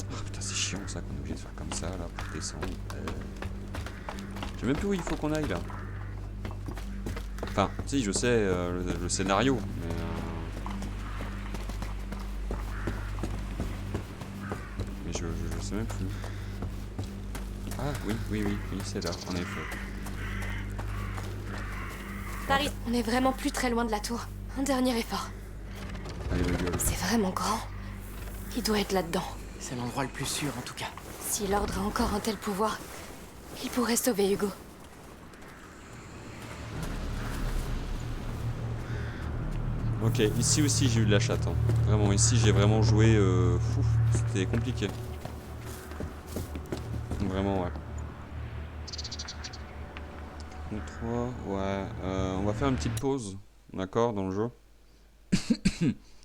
Oh, putain, c'est chiant ça qu'on est obligé de faire comme ça là pour descendre. Je sais même plus où il faut qu'on aille là. Enfin, si, je sais le scénario, mais je sais même plus. Ah oui, c'est là, en effet. Paris, on est vraiment plus très loin de la tour. Un dernier effort. Allez, ma gueule. C'est vraiment grand. Il doit être là-dedans. C'est l'endroit le plus sûr en tout cas. Si l'ordre a encore un tel pouvoir, il pourrait sauver Hugo. Ok, ici aussi j'ai eu de la chatte. Hein. Vraiment, ici j'ai vraiment joué. Fou, c'était compliqué. Vraiment, ouais. 3, ouais. On va faire une petite pause, d'accord, dans le jeu.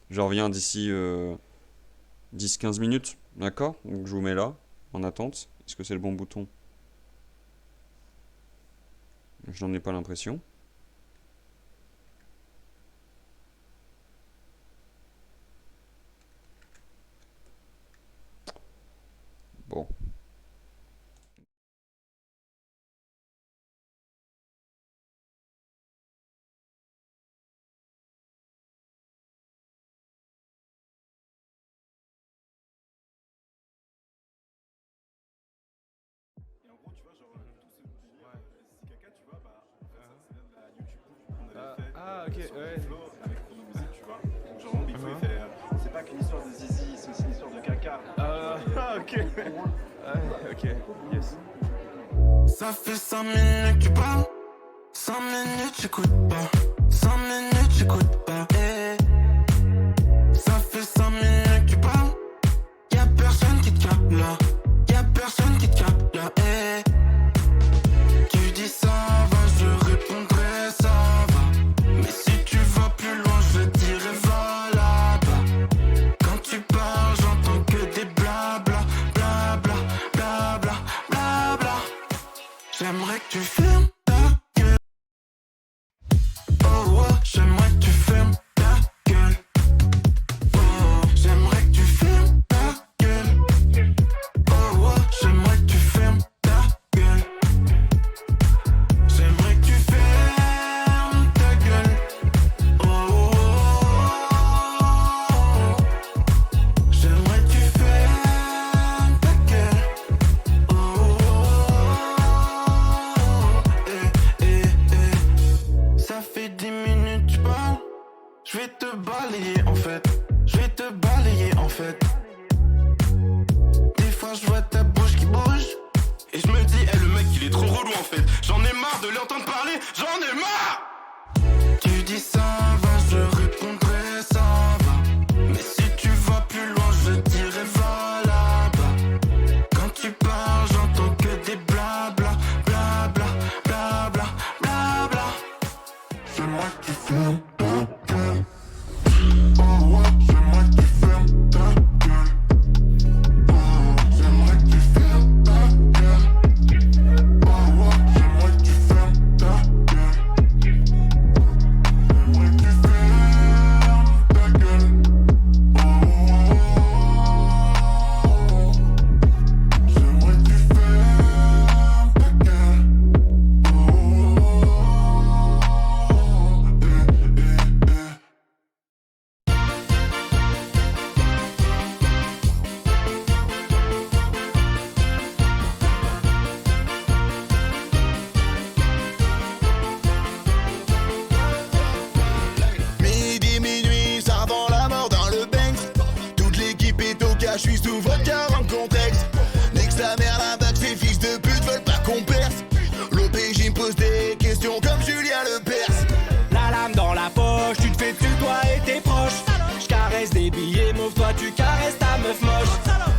Je reviens d'ici 10-15 minutes, d'accord? Donc je vous mets là, en attente. Est-ce que c'est le bon bouton? Je n'en ai pas l'impression. Bon. Ah, ok, ouais. Genre, mon Big Flo, il fait c'est pas qu'une histoire de zizi, c'est aussi une histoire de caca. Ok. Ok, yes. Ça fait 5 minutes que tu parles, 5 minutes j'écoute pas, 5 minutes j'écoute pas. Ça fait 5 minutes que tu parles, y'a personne qui te capte là, y'a personne qui te capte là. Tu dis ça va, je répondrai ça va. Mais si tu vas plus loin, je dirai va là-bas. Quand tu parles, j'entends que des blabla, blabla, blabla, blabla. J'aimerais que tu fermes ta gueule. Oh, oh, j'aimerais que tu fermes ta gueule. Oh, j'aimerais que tu fermes ta gueule. Oh, oh, j'aimerais que tu fermes ta gueule. J'aimerais que tu fermes ta gueule. Oh, oh, oh. J'aimerais que tu fermes ta gueule. Oh, oh, oh. Ça fait 10 minutes tu parles. Je vais te balayer en fait. Je vais te balayer en fait. Des fois je vois ta bouche qui bouge. Et je me dis, le mec il est trop relou en fait. J'en ai marre de l'entendre parler, j'en ai marre. Tu dis ça va, je répondrai ça va. Mais si tu vas plus loin, je dirai va là-bas. Quand tu parles, j'entends que des blabla, blabla, blabla, blabla. J'aimerais que tu fermes ta gueule. Oh ouais, j'aimerais que tu fermes ta gueule. Oh, j'aimerais que tu fermes ta gueule. Oh ouais, j'aimerais que tu fermes ta gueule. J'aimerais que tu fermes ta gueule. Oh, j'aimerais que tu fermes ta gueule. Midi, minuit, ça revend la mort dans le Banks. Toute l'équipe est au cas, je suis sous vodka en contexte. Next la mère, la bague, ces fils de pute veulent pas qu'on perce. L'OPJ me pose des questions comme Julien Lepers. La lame dans la poche, tu te fais dessus toi et tes proches. Je caresse des billets mauves, toi tu caresses ta meuf moche.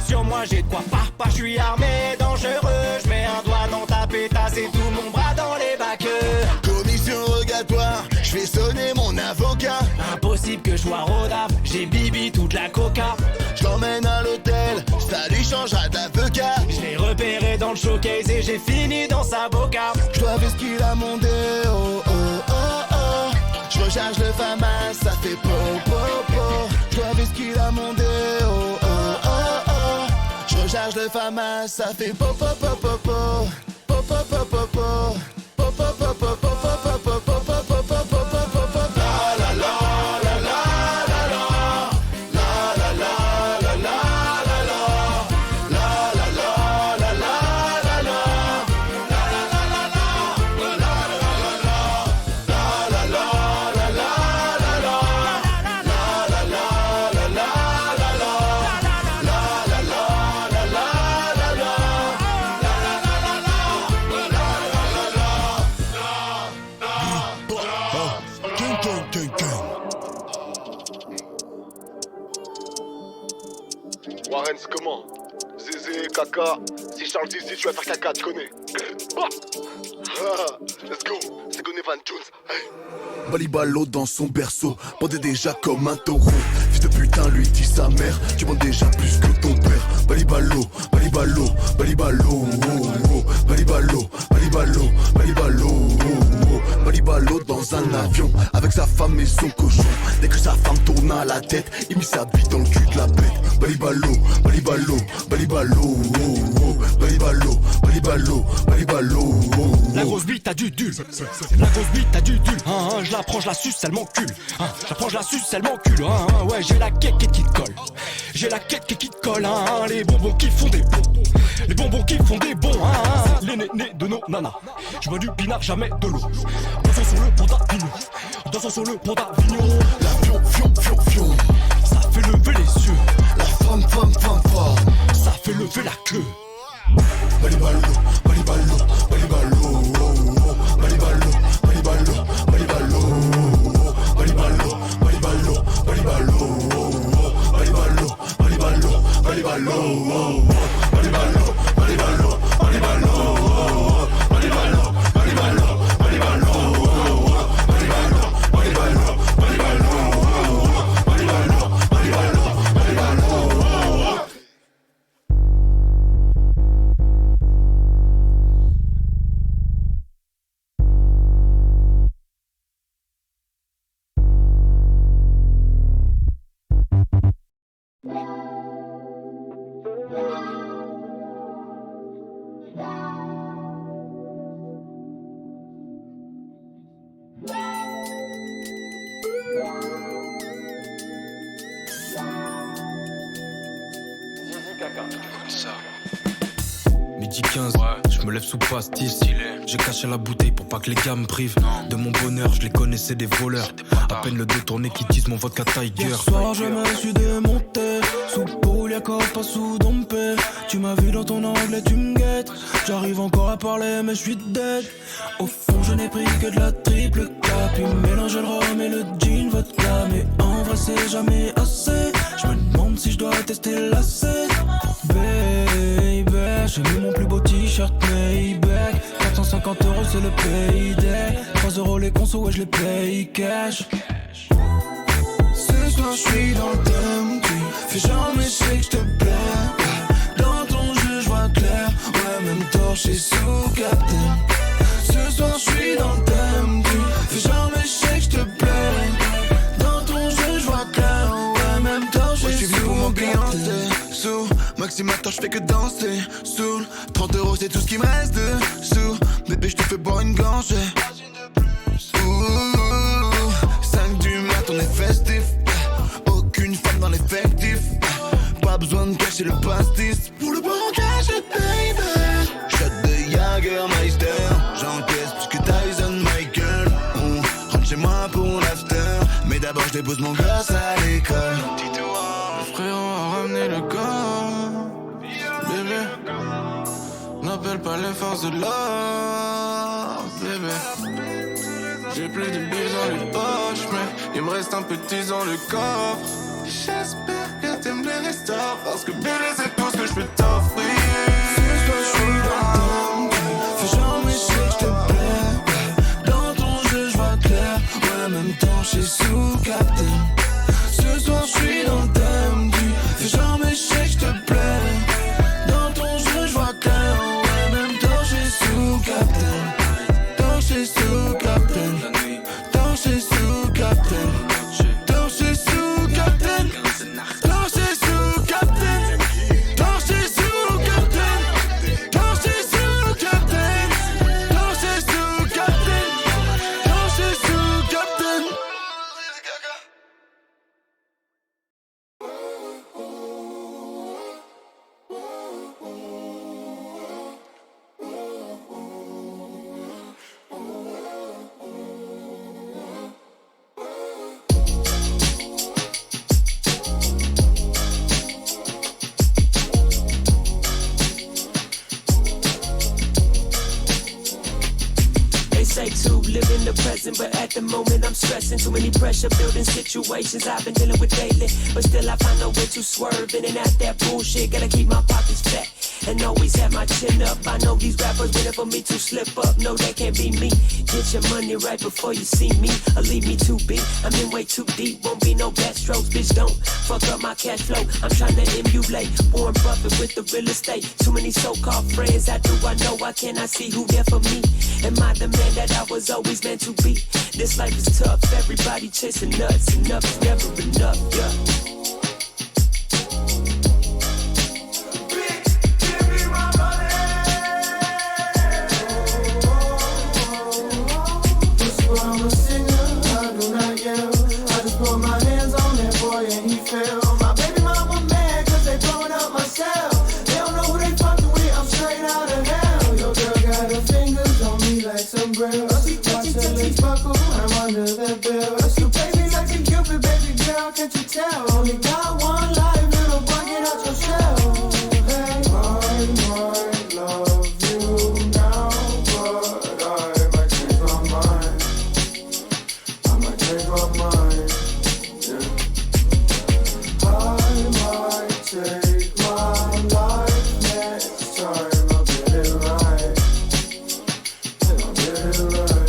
Sur moi j'ai de quoi je suis armé, dangereux. Je mets un doigt dans ta pétasse et tout mon bras dans les bacs. Commission rogatoire, je fais sonner mon avocat. Impossible que je sois rodave, j'ai bibi toute la coca. Je l'emmène à l'hôtel, ça lui changera d'avocat. Je l'ai repéré dans le showcase et j'ai fini dans sa boca. Je dois ver ce qu'il a mondé, oh oh oh oh. Je recharge le FAMAS, ça fait po po po. Je dois ver ce qu'il a mondé, oh oh oh oh. Je recharge le FAMAS, ça fait po po po po po. Po po po po po. Po po po po po po po po po po po po po po po. La la la la la la la. La la la la la la la. La la la la la la la. Warren, c'est comment? Zézé, Kaka, si Charles ici, tu vas faire caca, tu connais. Let's go, c'est Gone Van Jones. Hey. Balibalo dans son berceau, bandé déjà comme un taureau. Fils de putain, lui dit sa mère, tu bandes déjà plus que ton père. Balibalo, balibalo, balibalo, oh, oh. Balibalo, balibalo, balibalo, oh, oh. Balibalo dans un avion, avec sa femme et son cochon. Dès que sa femme tourne à la tête, il mit sa bite dans le cul de la bête. Balibalo, balibalo, balibalo, oh, oh. Balibalo, balibalo, balibalo, oh, oh. La grosse bite a du dul, la grosse bite a du dul, je la prends, je la suce, elle m'encule, je la prends, je la suce, elle m'encule, ouais, j'ai la quête qui te colle, j'ai la quête qui te colle, les bonbons qui font des bons, les bonbons qui font des bons, les nénés de nos nanas, je bois du pinard, jamais de l'eau, dansons sur le pont d'Avignon, dansons sur le pont d'Avignon, l'avion, fion, fion, fion, ça fait lever les yeux, la femme, femme, femme, femme, ça fait lever la queue. Balibalo, balibalo, balibalo, oh, oh. Balibalo, balibalo, balibalo, oh, oh. Balibalo, balibalo, balibalo, oh, oh. Balibalo, balibalo, balibalo, oh, oh. Balibalo, balibalo, balibalo, oh, oh. Balibalo, balibalo, balibalo, oh, oh. Balibalo, balibalo, balibalo, oh, oh. Balibalo, balibalo, balibalo, oh, oh. Midi 15, je me lève sous pastis. J'ai caché la bouteille pour pas que les gars me privent de mon bonheur, je les connaissais des voleurs. À peine le détourné qui tisse mon vodka Tiger. Hier soir je me suis démonté, sous Pouliakov, pas sous Dompé. Tu m'as vu dans ton anglais, tu me guettes. J'arrive encore à parler mais je suis dead. Au fond je n'ai pris que de la triple cap. Puis mélanger le rhum et le gin vodka. Mais en vrai c'est jamais assez. Je me demande si je dois tester l'AC. Baby, j'ai mis mon plus beau t-shirt Maybach. 450 € c'est le payday. 3 € les consos, ouais je les paye cash. Ce soir je suis dans le thème. Tu fais genre mais je sais que je te plais. Dans ton jeu je vois clair. Ouais même torché sous captain. Ce soir je suis dans le thème. Tu fais genre mais je sais que je te plais. Dans ton jeu je vois clair. Ouais même torché sous captain. Sous Maximateur, je fais que danser. Soul, 30 € c'est tout ce qui me reste dessous. Bébé, je te fais boire une gorgée. Ouh, 5 du mat, on est festif. Aucune femme dans l'effectif. Pas besoin de cacher le pastis. Pour le bon cash, baby. Shot de Jagermeister. J'encaisse plus que Tyson Michael. On rentre chez moi pour l'after. Mais d'abord, je dépose mon gosse à l'école. Le frérot a ramené le corps. Bébé, n'appelle pas les forces de l'ordre, bébé. J'ai plus de billes dans les poches, mais il me reste un petit dans le coffre. J'espère que t'aimes les restaurateurs, parce que bébé c'est tout ce que je peux t'offrir. Ce soir je suis dans le temps, fais genre mais je sais que je te plais. Dans ton jeu je vois clair, ouais en même temps je suis sous capté. Ce soir je suis dans le thème du fais genre mais je sais que je te plais. Dans ton jeu je vois clair, ouais même temps je suis sous captain. Tant je suis sous captain. Tant je suis sous captain. Tant je suis sous captain. Tant je suis sous captain. Tant je suis sous captain. Tant je suis sous captain. Tant je suis sous captain. Tant je suis sous captain. They say to live in the present, but at the moment I'm stressing. Too many pressure building situations I've been dealing with daily. But still I find no way to swerve in and out that bullshit. Gotta keep my pockets fat. and always have my chin up. I know these rappers waiting for me to slip up. No, that can't be me. Get your money right before you see me, or leave me to be. I'm in way too deep, won't be no bad strokes. Bitch, don't fuck up my cash flow. I'm trying to emulate Warren Buffett with the real estate. Too many so-called friends, how do I know? I cannot see who there for me. Am I the man that I was always meant to be? This life is tough, everybody chasing nuts. Enough is never enough, yeah. Can't you tell? Only got one life, little boy, get out your shell. Hey, I might love you now, but I might change my mind. I might change my mind, yeah. I might take my life next time. I'll get it right. I'll get it right.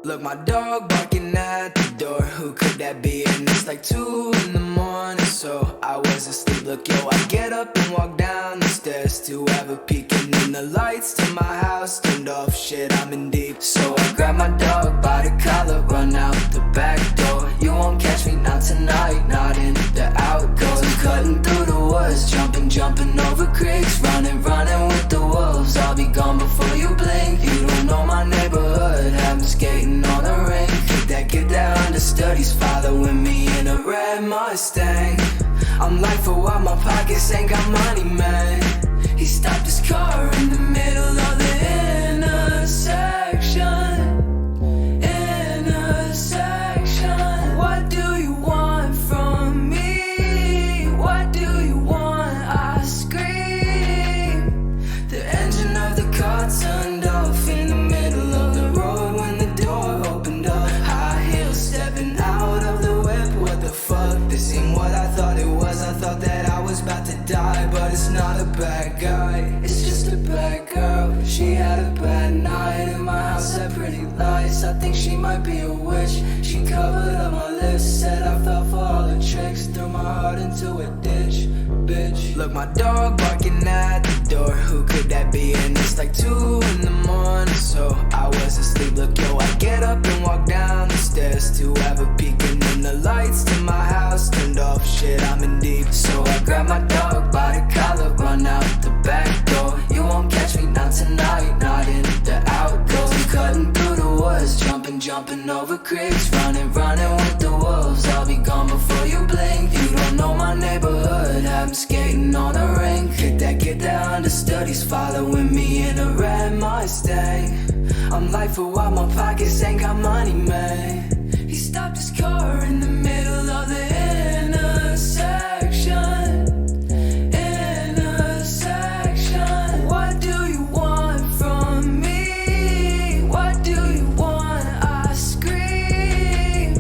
Look, my dog barking at the door. Who could that be? And it's like 2 in the morning, so I was asleep. Look, yo, I get up and walk down the stairs to have a peek, and then the lights to my house turned off. Shit, I'm in deep. So I grab my dog by the collar, run out the back door. You won't catch me, not tonight, not in the outdoors. I'm cutting through the woods, jumping over creeks, running with the wolves. I'll be gone before you blink. You don't know my neighborhood, have me skating on the rink. Get that understudies following me in a red Mustang. I'm like, for what? My pockets ain't got money, man. He stopped his car in the middle of the intersection. What do you want from me? What do you want? I scream. The engine of the car turned off in the middle of the road when the door opened up. High heels stepping out of the whip. What the fuck? This ain't what I thought it was. I thought that I was about to die, but it's not a bad guy. It's just a bad girl. She had a bad night in my house, had pretty lights. I think she might be a witch. She covered up my lips, said I fell for all the tricks, threw my heart into a ditch, bitch. Look, my dog barking at the door. Who could that be? And it's like 2 in the morning, so I was asleep. Look, yo, I get up and walk down the stairs to have a peek, and then the lights to my house turned off. Shit, I'm in deep. So I grab my dog by the collar, run out the back door. You won't catch me, not tonight, not in the outdoors. I'm cutting through the woods, jumping over creeks, running with the wolves. I'll be gone before you blink. You don't know my neighborhood, I'm skating on a rink. Get that understudies following me in a red Mustang. I'm like, for what? My pockets ain't got money, man. He stopped his car in the middle of the intersection. What do you want from me? What do you want? I scream.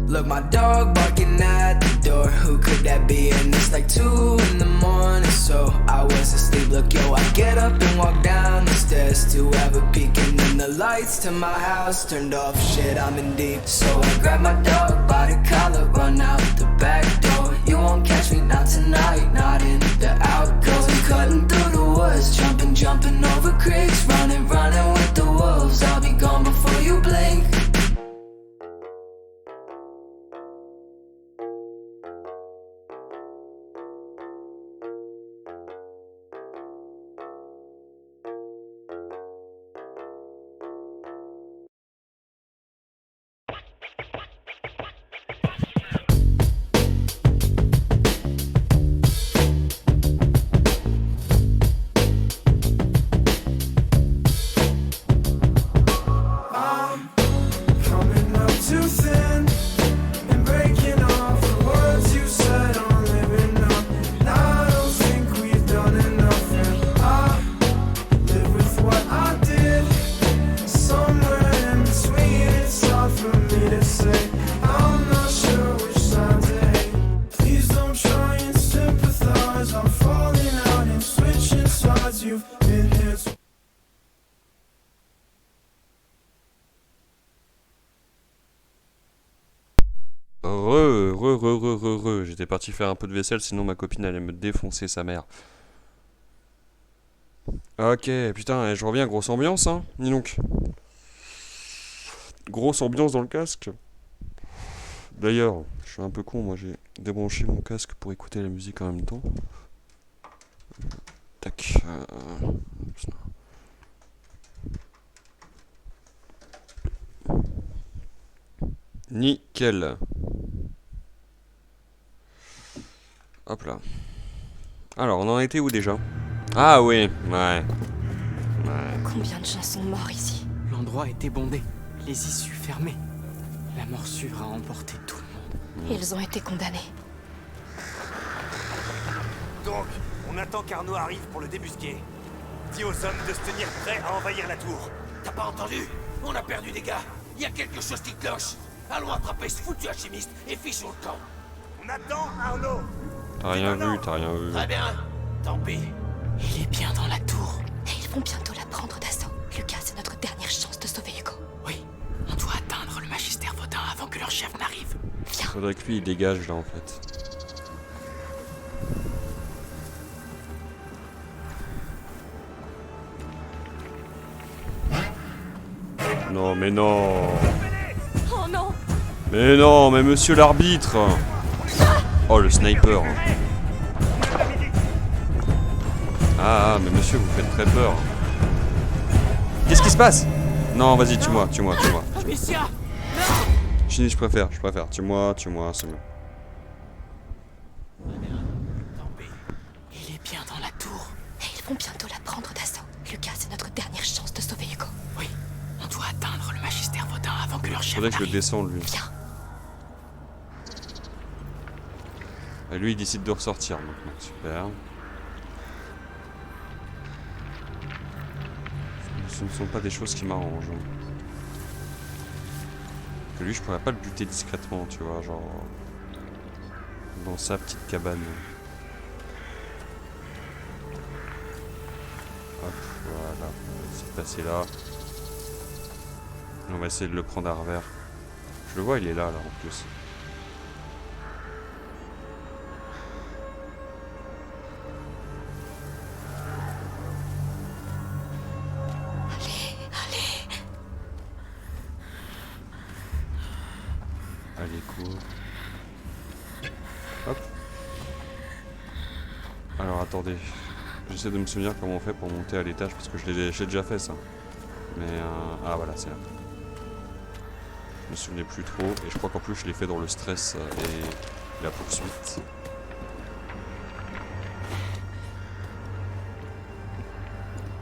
Look, my dog barking at the door. Who could that be? And it's like 2 in the morning, so I was asleep. Look, yo, I get up and walk down the stairs to have a peek, and then the lights to my house turned off. Shit, I'm in deep. So I grab my dog by the collar, run out the back door. You won't catch me, not tonight, not in the outdoors. I'm cutting through the woods, jumping over creeks, running with the wolves. I'll be gone before you blink. J'étais parti faire un peu de vaisselle, sinon ma copine allait me défoncer sa mère. Ok, putain, je reviens, grosse ambiance, hein. Dis donc. Grosse ambiance dans le casque. D'ailleurs, je suis un peu con, moi j'ai débranché mon casque pour écouter la musique en même temps. Tac. Nickel. Hop là. Alors, on en était où déjà? Ah oui, ouais. Combien de gens sont morts ici? L'endroit était bondé, les issues fermées. La morsure a emporté tout le monde. Ils ont été condamnés. Donc, on attend qu'Arnaud arrive pour le débusquer. Dis aux hommes de se tenir prêts à envahir la tour. T'as pas entendu? On a perdu des gars. Il y a quelque chose qui cloche. Allons attraper ce foutu alchimiste et fichons le camp. On attend Arnaud. T'as rien vu, t'as rien vu. Très bien. Tant pis. Il est bien dans la tour. Et ils vont bientôt la prendre d'assaut. Lucas, c'est notre dernière chance de sauver Hugo. Oui, on doit atteindre le magistère Vaudin avant que leur chef n'arrive. Viens. Faudrait que lui il dégage là en fait. Non mais non. Oh non. Mais non, mais monsieur l'arbitre. Oh le sniper. Ah mais monsieur vous faites très peur. Qu'est-ce qui se passe? Non vas-y tue-moi. Amicia, Je préfère, tue-moi, c'est mieux. il est bien dans la tour. Et ils vont bientôt la prendre d'assaut. Lucas, c'est notre dernière chance de sauver Hugo. Oui, on doit atteindre le magistère Vaudin avant que leur chef Faudrait que je le n'arrive. descende lui. Viens. Et lui il décide de ressortir maintenant, super. Ce ne sont pas des choses qui m'arrangent. Que lui je pourrais pas le buter discrètement, tu vois, genre dans sa petite cabane. Hop, voilà, on va essayer de passer là. Et on va essayer de le prendre à revers. Je le vois, il est là en plus. Allez, cours. Hop. Alors attendez. J'essaie de me souvenir comment on fait pour monter à l'étage parce que j'ai déjà fait ça. Mais ah voilà, c'est là. Je me souvenais plus trop et je crois qu'en plus je l'ai fait dans le stress et la poursuite.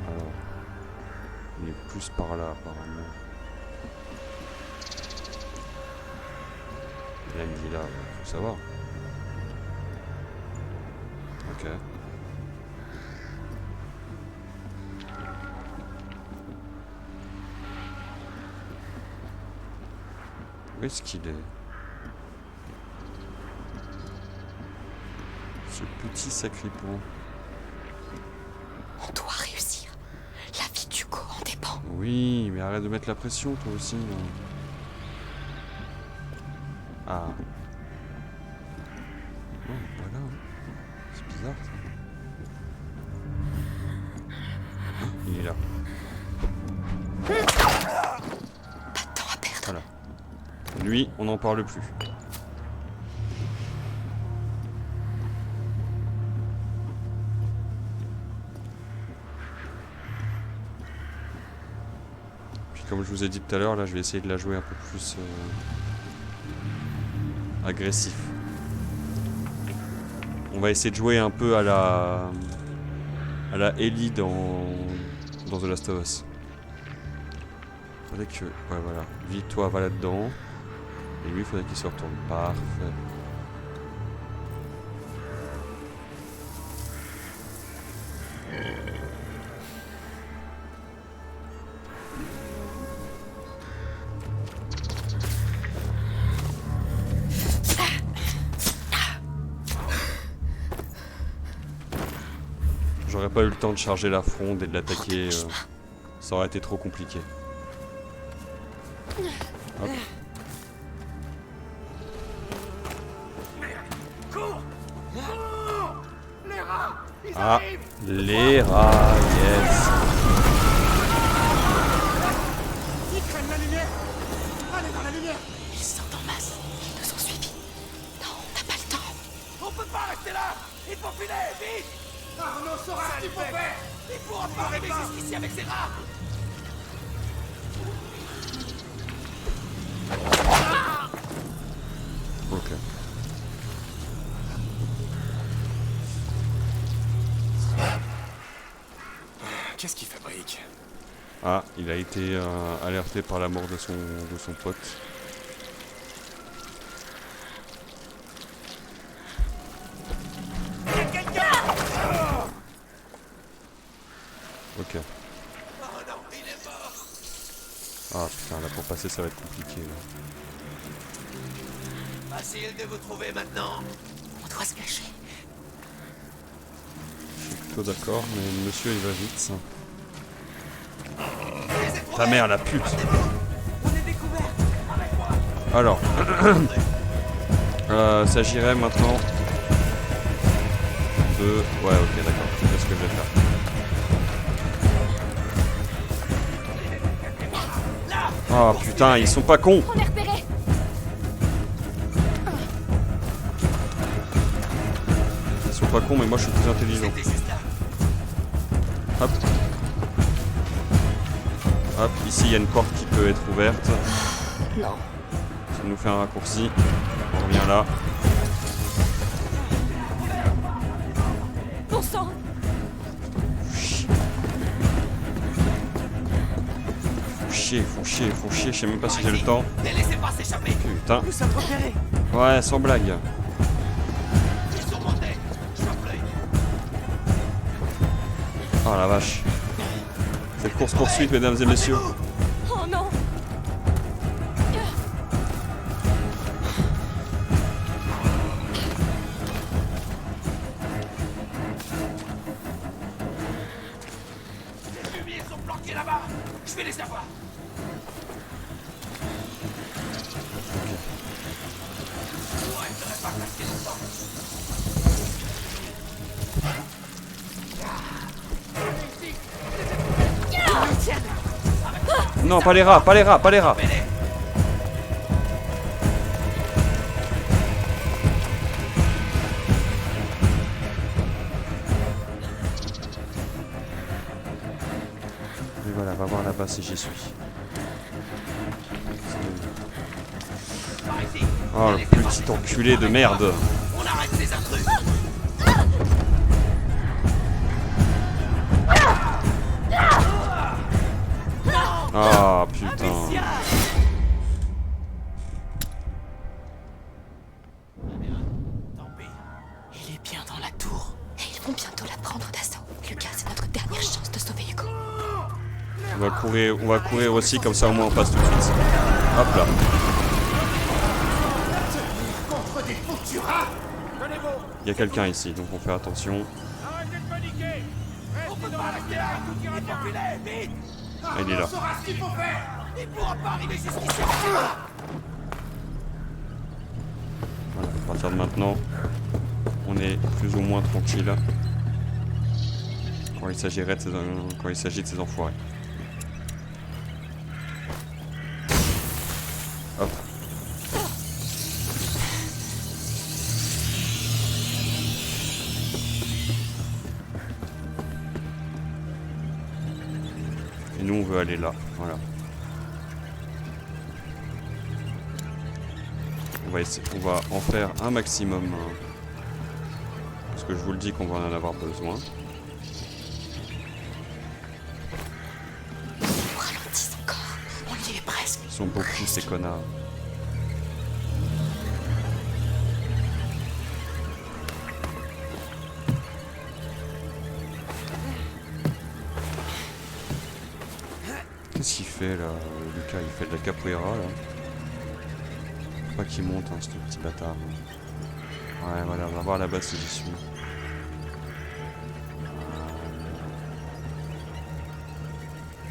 Alors, il est plus par là apparemment. Là, il me dit là, faut savoir. Ok. Où est-ce qu'il est? Ce petit sacripant. On doit réussir. La vie d'Hugo en dépend. Oui, mais arrête de mettre la pression toi aussi. Ah. Oh, voilà. C'est bizarre ça. Oh, il est là. Pas de temps à perdre. Voilà. Lui, on n'en parle plus. Puis comme je vous ai dit tout à l'heure, là je vais essayer de la jouer un peu plus agressif. On va essayer de jouer un peu à la Ellie dans The Last of Us. Faudrait que... Ouais voilà. Lui, toi, va là-dedans. Et lui, il faudrait qu'il se retourne. Parfait. J'aurais pas eu le temps de charger la fronde et de l'attaquer. Ça aurait été trop compliqué. Hop. Ah, les rats, yes. Ils craignent la lumière. Allez dans la lumière. Ils sont en masse. Ils nous ont suivis. Non, on n'a pas le temps. On peut pas rester là. Il faut filer, vite. Arnaud saura ce qu'il faut faire. Il pourra pas arriver jusqu'ici avec ses rats. Ok. Qu'est-ce qu'il fabrique? Ah, il a été alerté par la mort de son pote. Ok. Ah putain, là pour passer ça va être compliqué là. Facile de vous trouver maintenant. On doit se cacher. Je suis plutôt d'accord, mais le monsieur il va vite ça. Ta mère la pute. Alors, s'agirait maintenant de... Ouais ok d'accord, je sais ce que je vais faire. Oh putain, ils sont pas cons. On est repérés. Ils sont pas cons, mais moi je suis plus intelligent. Hop. Hop, ici il y a une porte qui peut être ouverte. Non. Ça nous fait un raccourci. On revient là. Bon sang. Font chier, je sais même pas si j'ai le temps. Ne laissez pas s'échapper. Putain. Nous sommes repérés. Ouais, sans blague. Ils sont montés. Je m'applaudis. Oh la vache. Cette course-poursuite, mesdames et messieurs. Oh non. Les fumiers sont planqués là-bas. Je vais les avoir. Ouais, je devrais pas rester longtemps. Non, pas les rats, pas les rats, pas les rats. Et voilà, va voir là-bas si j'y suis. Oh, le petit enculé de merde. On arrête ces intrus. Ah putain. Il est bien dans la tour. Et ils vont bientôt la prendre d'assaut. Lucas, c'est notre dernière chance de sauver Hugo. On va courir aussi, comme ça au moins on passe tout de suite. Hop là. Contre des foutus rats. Tenez-vous. Il y a quelqu'un ici, donc on fait attention. Arrêtez de paniquer. On peut pas rester là. Il faut filer, vite. Ah, il est là. On saura ce qu'il faut faire. Il pourra pas arriver jusqu'ici. Voilà, à partir de maintenant, on est plus ou moins tranquille. Quand il s'agit de ces enfoirés. Hop. Et nous on veut aller là, voilà. On va en faire un maximum. Parce que je vous le dis qu'on va en avoir besoin. On ralentit encore. On y est presque. Ils sont beaucoup ces connards. Qu'est-ce qu'il fait là, Lucas? Il fait de la capoeira là. Faut pas qu'il monte, hein, ce petit bâtard. Ouais, voilà, on va voir là-bas si j'y suis.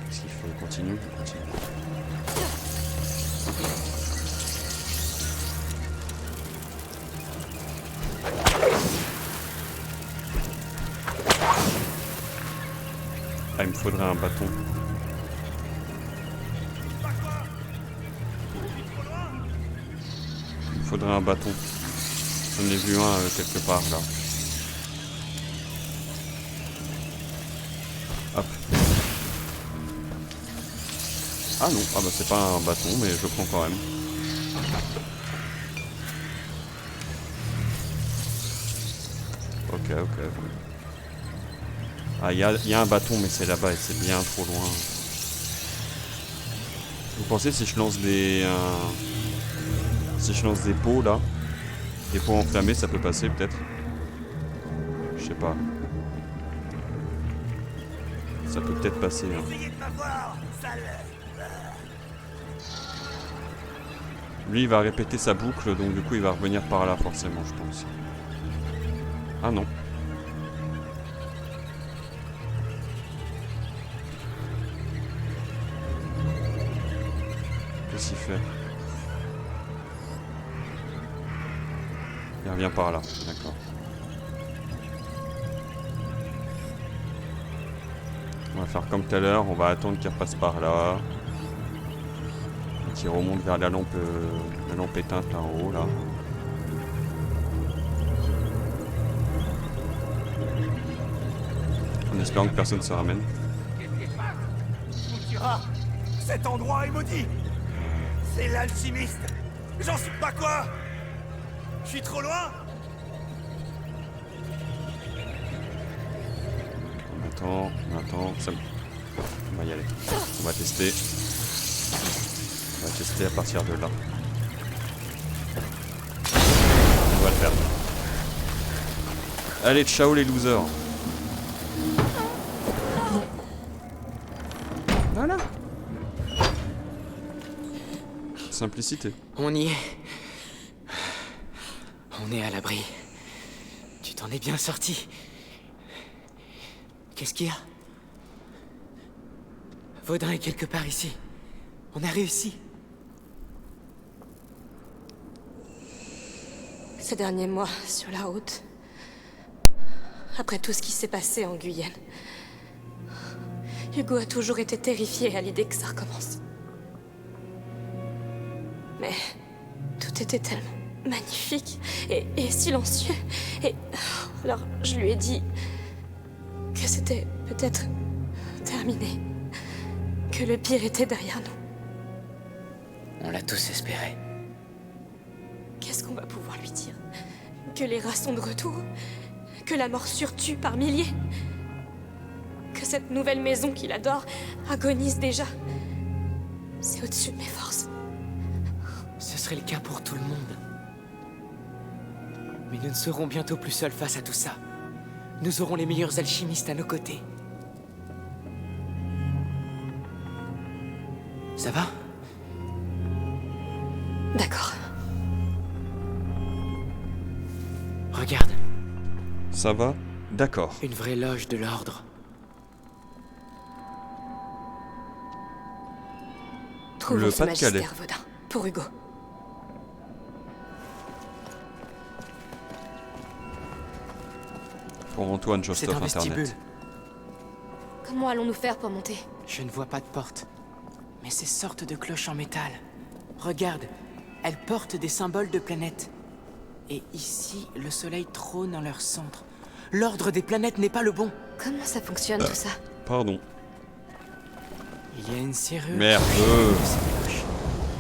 Qu'est-ce qu'il fait? Il continue? Il continue. Ah, il me faudrait un bâton. Il me faudrait un bâton. J'en ai vu un quelque part là. Hop. Ah non, ah bah c'est pas un bâton, mais je le prends quand même. Ok, ok. Ah, il y a un bâton, mais c'est là-bas et c'est bien trop loin. Vous pensez si je lance des... si je lance des pots là, des pots enflammés, ça peut passer peut-être? Je sais pas. Ça peut peut-être passer. Hein. Lui, il va répéter sa boucle, donc du coup, il va revenir par là forcément, je pense. Ah non. Qu'est-ce qu'il fait? Il revient par là, d'accord. On va faire comme tout à l'heure, on va attendre qu'il repasse par là. Et qu'il remonte vers la lampe éteinte là en haut là. En espérant que personne se ramène. Ah, cet endroit est maudit. C'est l'alchimiste. J'en suis pas quoi. Je suis trop loin. On attend, ça... On va y aller. On va tester. On va tester à partir de là. On va le faire. Allez, ciao les losers. Voilà. Simplicité. On y est. On est à l'abri. Tu t'en es bien sorti. Qu'est-ce qu'il y a? Vaudin est quelque part ici. On a réussi. Ces derniers mois, sur la route, après tout ce qui s'est passé en Guyane, Hugo a toujours été terrifié à l'idée que ça recommence. Mais tout était tellement magnifique et silencieux. Et alors je lui ai dit que c'était peut-être terminé, que le pire était derrière nous. On l'a tous espéré. Qu'est-ce qu'on va pouvoir lui dire? Que les rats sont de retour? Que la morsure tue par milliers? Que cette nouvelle maison qu'il adore agonise déjà? C'est au-dessus de mes forces. Ce serait le cas pour tout le monde. Mais nous ne serons bientôt plus seuls face à tout ça. Nous aurons les meilleurs alchimistes à nos côtés. Ça va? D'accord. Regarde. Ça va? D'accord. Une vraie loge de l'ordre. Trouvons ce magistère, Vaudin, pour Hugo. Pour Antoine, Jostov, C'est un vestibule. Internet. Comment allons-nous faire pour monter? Je ne vois pas de porte. Mais ces sortes de cloches en métal. Regarde, elles portent des symboles de planètes. Et ici, le soleil trône en leur centre. L'ordre des planètes n'est pas le bon. Comment ça fonctionne tout ça? Pardon. Il y a une serrure. Merde.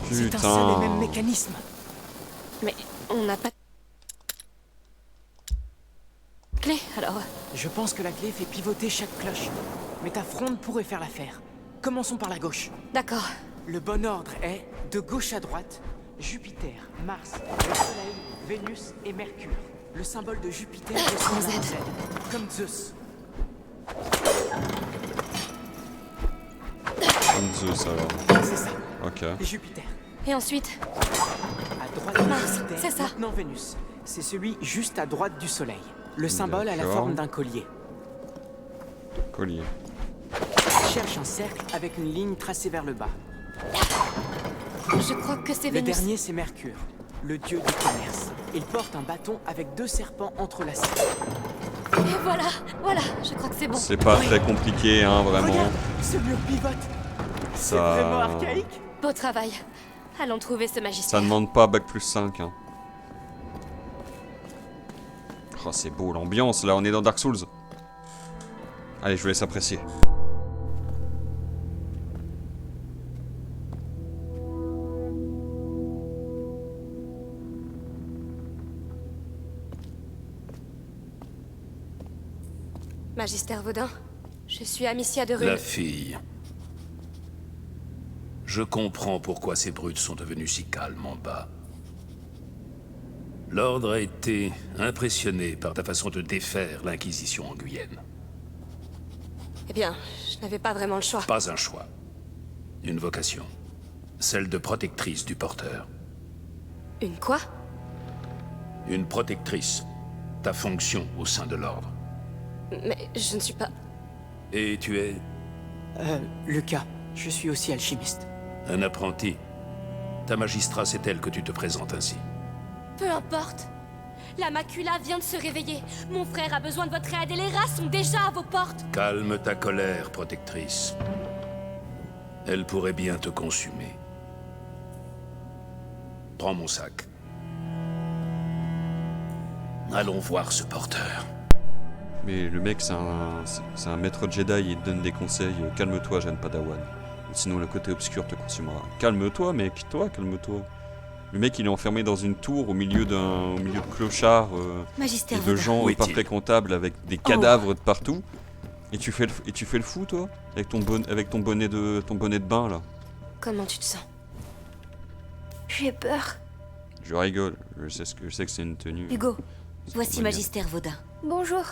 C'est un seul et même mécanisme. Mais on n'a pas de clé, alors. Je pense que la clé fait pivoter chaque cloche. Mais ta fronde pourrait faire l'affaire. Commençons par la gauche. D'accord. Le bon ordre est, de gauche à droite, Jupiter, Mars, le Soleil, Vénus et Mercure. Le symbole de Jupiter ressemble à un Z, comme Zeus. Comme Zeus alors. C'est ça. Ok. Jupiter. Et ensuite? À droite de Mars, Jupiter, c'est ça. maintenant Vénus. C'est celui juste à droite du Soleil. Le symbole a la D'accord. forme d'un collier. Collier. Cherche un cercle avec une ligne tracée vers le bas. Je crois que c'est Le Vénus. dernier, c'est Mercure, le dieu du commerce. Il porte un bâton avec deux serpents entrelacés. Et voilà, je crois que c'est bon. C'est pas très compliqué, hein, vraiment. Regarde, ce mur pivote. C'est vraiment archaïque. Beau travail. Allons trouver ce Ça magistère. demande pas bac plus 5. Hein. Oh, c'est beau l'ambiance, là, on est dans Dark Souls. Allez, je vous laisse apprécier. Magistère Vaudin, je suis Amicia de La Rune. fille. Je comprends pourquoi ces brutes sont devenues si calmes en bas. L'Ordre a été impressionné par ta façon de défaire l'Inquisition en Guyenne. Eh bien, je n'avais pas vraiment le choix. Pas un choix. Une vocation. Celle de protectrice du porteur. Une quoi? Une protectrice. Ta fonction au sein de l'Ordre. Mais je ne suis pas... Et tu es Lucas, je suis aussi alchimiste. un apprenti. Ta magistrat, c'est elle que tu te présentes ainsi. Peu importe. La macula vient de se réveiller. Mon frère a besoin de votre aide et les rats sont déjà à vos portes. Calme ta colère, protectrice. Elle pourrait bien te consumer. Prends mon sac. Allons voir ce porteur. Mais le mec, c'est un maître Jedi, il te donne des conseils. Calme-toi, jeune Padawan. Sinon, le côté obscur te consumera. Calme-toi, mec, calme-toi. Le mec, il est enfermé dans une tour au milieu de clochards Magistère et de Vaudin. gens Où pas est-il fréquentables avec des cadavres de partout. Et tu fais le fou, toi, avec ton bonnet de bain là. Comment tu te sens? J'ai peur. Je rigole. Je sais que c'est une tenue. Hugo, C'est voici pas bien. Magistère Vaudin. Bonjour.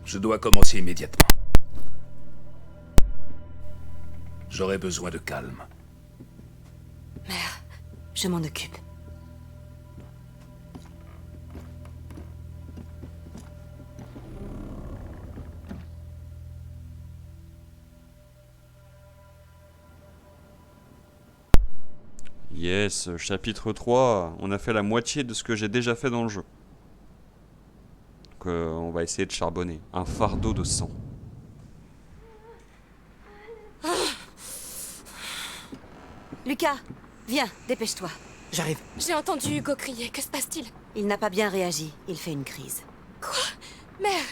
Je dois commencer immédiatement. J'aurai besoin de calme. Mère, je m'en occupe. Yes, chapitre 3. On a fait la moitié de ce que j'ai déjà fait dans le jeu. Donc on va essayer de charbonner. Un fardeau de sang. Lucas, viens, dépêche-toi. J'arrive. J'ai entendu Hugo crier. Que se passe-t-il? Il n'a pas bien réagi, il fait une crise. Quoi? Mère,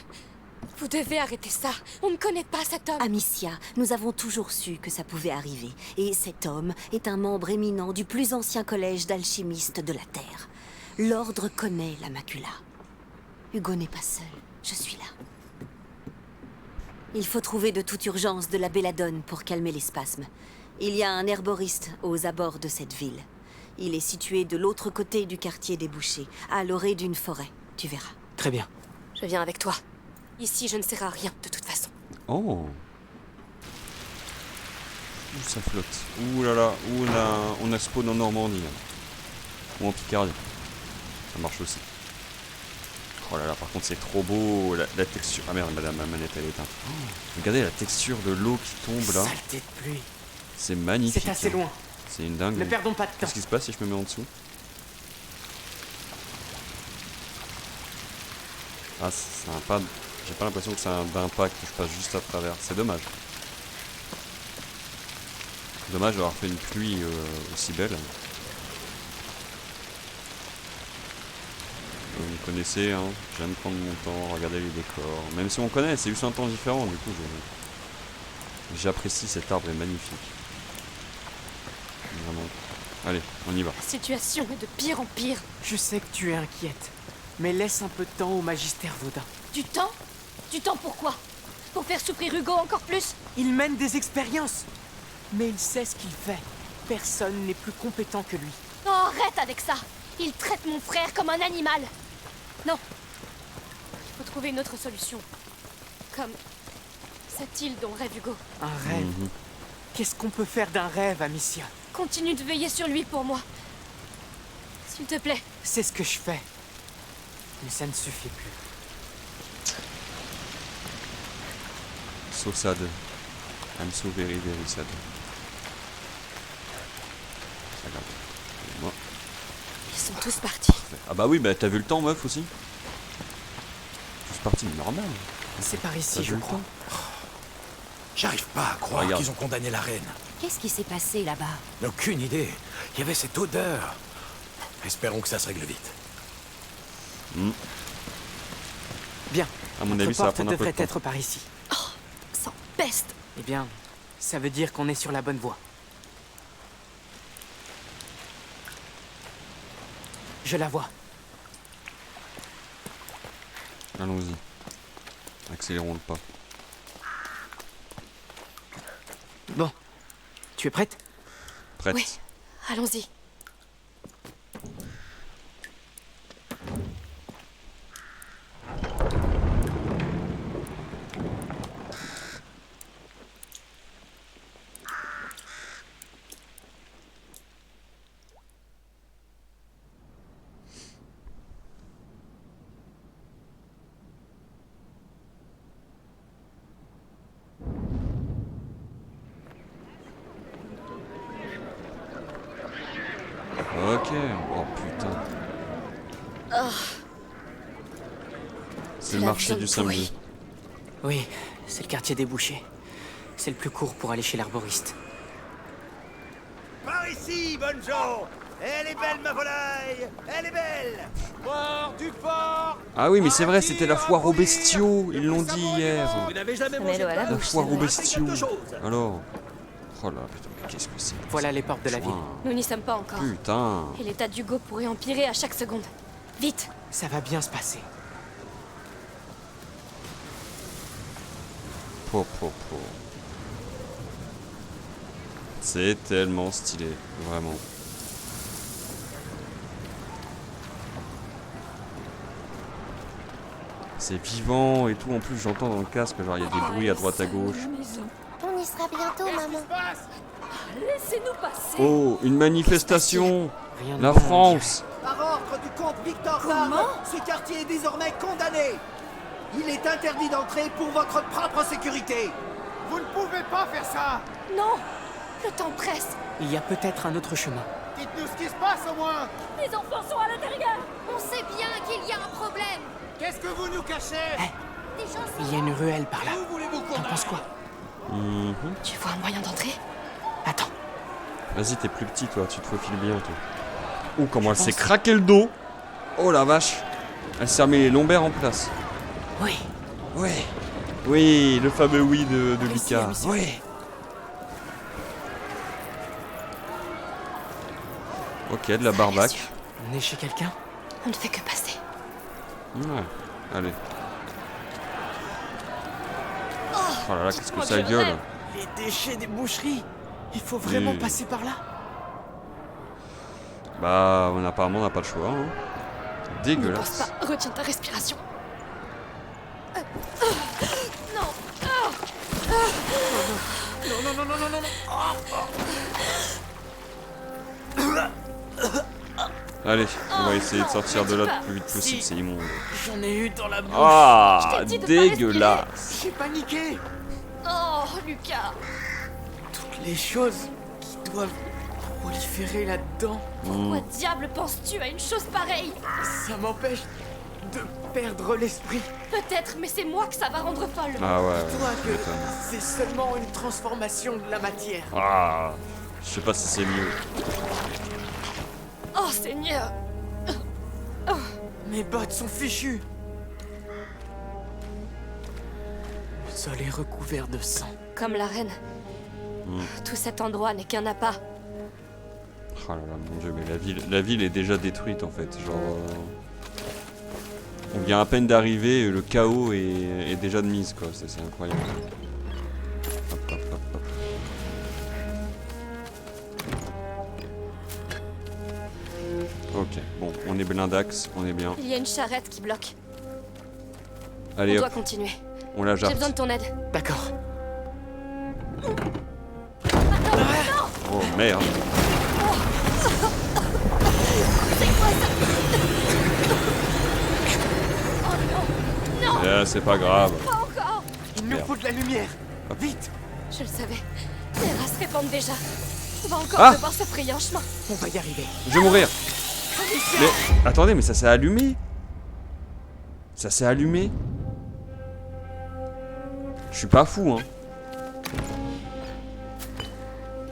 vous devez arrêter ça. On ne connaît pas cet homme. Amicia, nous avons toujours su que ça pouvait arriver. Et cet homme est un membre éminent du plus ancien collège d'alchimistes de la Terre. L'Ordre connaît la macula. Hugo n'est pas seul, je suis là. Il faut trouver de toute urgence de la belladone pour calmer les spasmes. Il y a un herboriste aux abords de cette ville. Il est situé de l'autre côté du quartier des Bouchers, à l'orée d'une forêt. Tu verras. Très bien. Je viens avec toi. Ici, je ne sers à rien, de toute façon. Oh. Ouh, ça flotte. Ouh là là, on a spawn en Normandie. Hein. Ou en Picardie. Ça marche aussi. Oh là là, par contre c'est trop beau, la texture... Ah merde, madame, ma manette elle est éteinte. Oh, regardez la texture de l'eau qui tombe là. Saleté de pluie. C'est magnifique. C'est assez loin. C'est une dingue. Ne perdons pas de temps. Qu'est-ce qui se passe si je me mets en dessous? Ah, c'est un pas... J'ai pas l'impression que c'est un d'impact, que je passe juste à travers. C'est dommage. Dommage d'avoir fait une pluie aussi belle. Vous me connaissez, hein, j'aime prendre mon temps, regarder les décors. Même si on connaît, c'est juste un temps différent, du coup j'apprécie cet arbre, est magnifique. Vraiment. Allez, on y va. La situation est de pire en pire. Je sais que tu es inquiète, mais laisse un peu de temps au magistère Vaudin. Du temps? Du temps pourquoi? Pour faire souffrir Hugo encore plus? Il mène des expériences, mais il sait ce qu'il fait. Personne n'est plus compétent que lui. Oh, arrête avec ça! Il traite mon frère comme un animal. Non. Il faut trouver une autre solution. Comme cette île dont rêve Hugo. Un rêve. Qu'est-ce qu'on peut faire d'un rêve, Amicia? Continue de veiller sur lui pour moi. S'il te plaît. C'est ce que je fais. Mais ça ne suffit plus. So sad. I'm so very very sad. Regarde. Moi. Ils sont tous partis. Ah bah oui, bah t'as vu le temps, meuf, aussi? juste parti normal. C'est par ici, Ça je joue crois. J'arrive pas à croire Regarde. qu'ils ont condamné la reine. Qu'est-ce qui s'est passé là-bas? Aucune idée. Il y avait cette odeur. Espérons que ça se règle vite. Bien. À mon Notre avis, ça va porte prendre un peu de devrait temps. être par ici. Sans peste. Eh bien, ça veut dire qu'on est sur la bonne voie. Je la vois. Allons-y. Accélérons le pas. Bon. Tu es prête? Prête. Oui, allons-y. Ok. Oh putain. Oh, C'est le la marché viande du samedi. Oui, c'est le quartier des bouchers. C'est le plus court pour aller chez l'arboriste. Par ici, bonne gens. Elle est belle, ma volaille. Elle est belle. Port du port. Ah oui, mais c'est vrai, c'était la foire aux bestiaux. Ils l'ont dit hier. Vous n'avez jamais Ça mangé met l'eau à la de La bouche, foire c'est aux vrai. bestiaux. quelque chose. Alors. Oh là, putain, mais qu'est-ce que c'est? Voilà les portes de la ville. Nous n'y sommes pas encore. Putain. Et l'état d'Hugo pourrait empirer à chaque seconde. Vite. Ça va bien se passer. Po, po, po. C'est tellement stylé, vraiment. C'est vivant et tout. En plus, j'entends dans le casque, genre il y a des bruits à droite à gauche. On y sera bientôt, maman. Laissez-nous passer. Oh, une manifestation. Rien de La bon, France. Par ordre du comte Victor Comment Darme, ce quartier est désormais condamné. Il est interdit d'entrer pour votre propre sécurité. Vous ne pouvez pas faire ça. Non, le temps presse. Il y a peut-être un autre chemin. Dites-nous ce qui se passe au moins. Les enfants sont à l'intérieur. On sait bien qu'il y a un problème. Qu'est-ce que vous nous cachez? Des gens sont... Il y a une ruelle par là. Où voulez-vous qu'on T'en penses quoi? Mhm. Tu vois un moyen d'entrer? Attends. Vas-y, t'es plus petit, toi. Tu te faufiles bien, toi. Oh, comment elle s'est craqué le dos. Oh la vache. Elle s'est remis les lombaires en place. Oui. Ouais. Oui, le fameux oui de Ici, Lucas. ici. Oui. Ok, de la barbaque. On est chez quelqu'un? On ne fait que passer. Ouais, allez. Oh, Oh là là, qu'est-ce que moi, ça je gueule. rêve. Les déchets des boucheries. Il faut vraiment Oui. passer par là? Bah, apparemment, on n'a pas le choix. Hein. Ne pense Dégueulasse. pas. Retiens ta respiration. Non. Non, non, non, non, non, non, non. Allez, on va essayer de sortir de là dis le plus vite possible, c'est immonde. J'en ai eu dans la bouche. Ah, Je t'ai dit de pas dégueulasse. J'ai paniqué. Oh, Lucas. Toutes les choses qui doivent proliférer là-dedans, Pourquoi diable penses-tu à une chose pareille? ça m'empêche de perdre l'esprit. Peut-être, mais c'est moi que ça va rendre folle. Ah ouais, Dis-toi je que m'étonne. c'est seulement une transformation de la matière. Ah, je sais pas si c'est mieux. Oh, Seigneur. Mes bottes sont fichues. Le sol est recouvert de sang. Comme la reine. Tout cet endroit n'est qu'un appât. Oh là là, mon dieu, mais la ville est déjà détruite en fait. Genre, on vient à peine d'arriver et le chaos est déjà de mise quoi. C'est incroyable. Hop, hop, hop, hop. Ok, bon, on est blindax, on est bien. Il y a une charrette qui bloque. Allez On hop, doit continuer. on la J'ai jarte. besoin de ton aide. D'accord. Oh merde. Oh non. Non. C'est pas grave. Pas encore. Il nous Merde. faut de la lumière. Vite. Je le savais. Les rats se répandent déjà. On va encore Ah. devoir se frayer un chemin. On va y arriver. Je vais mourir. Mais attendez, mais ça s'est allumé. Ça s'est allumé. suis pas fou, hein.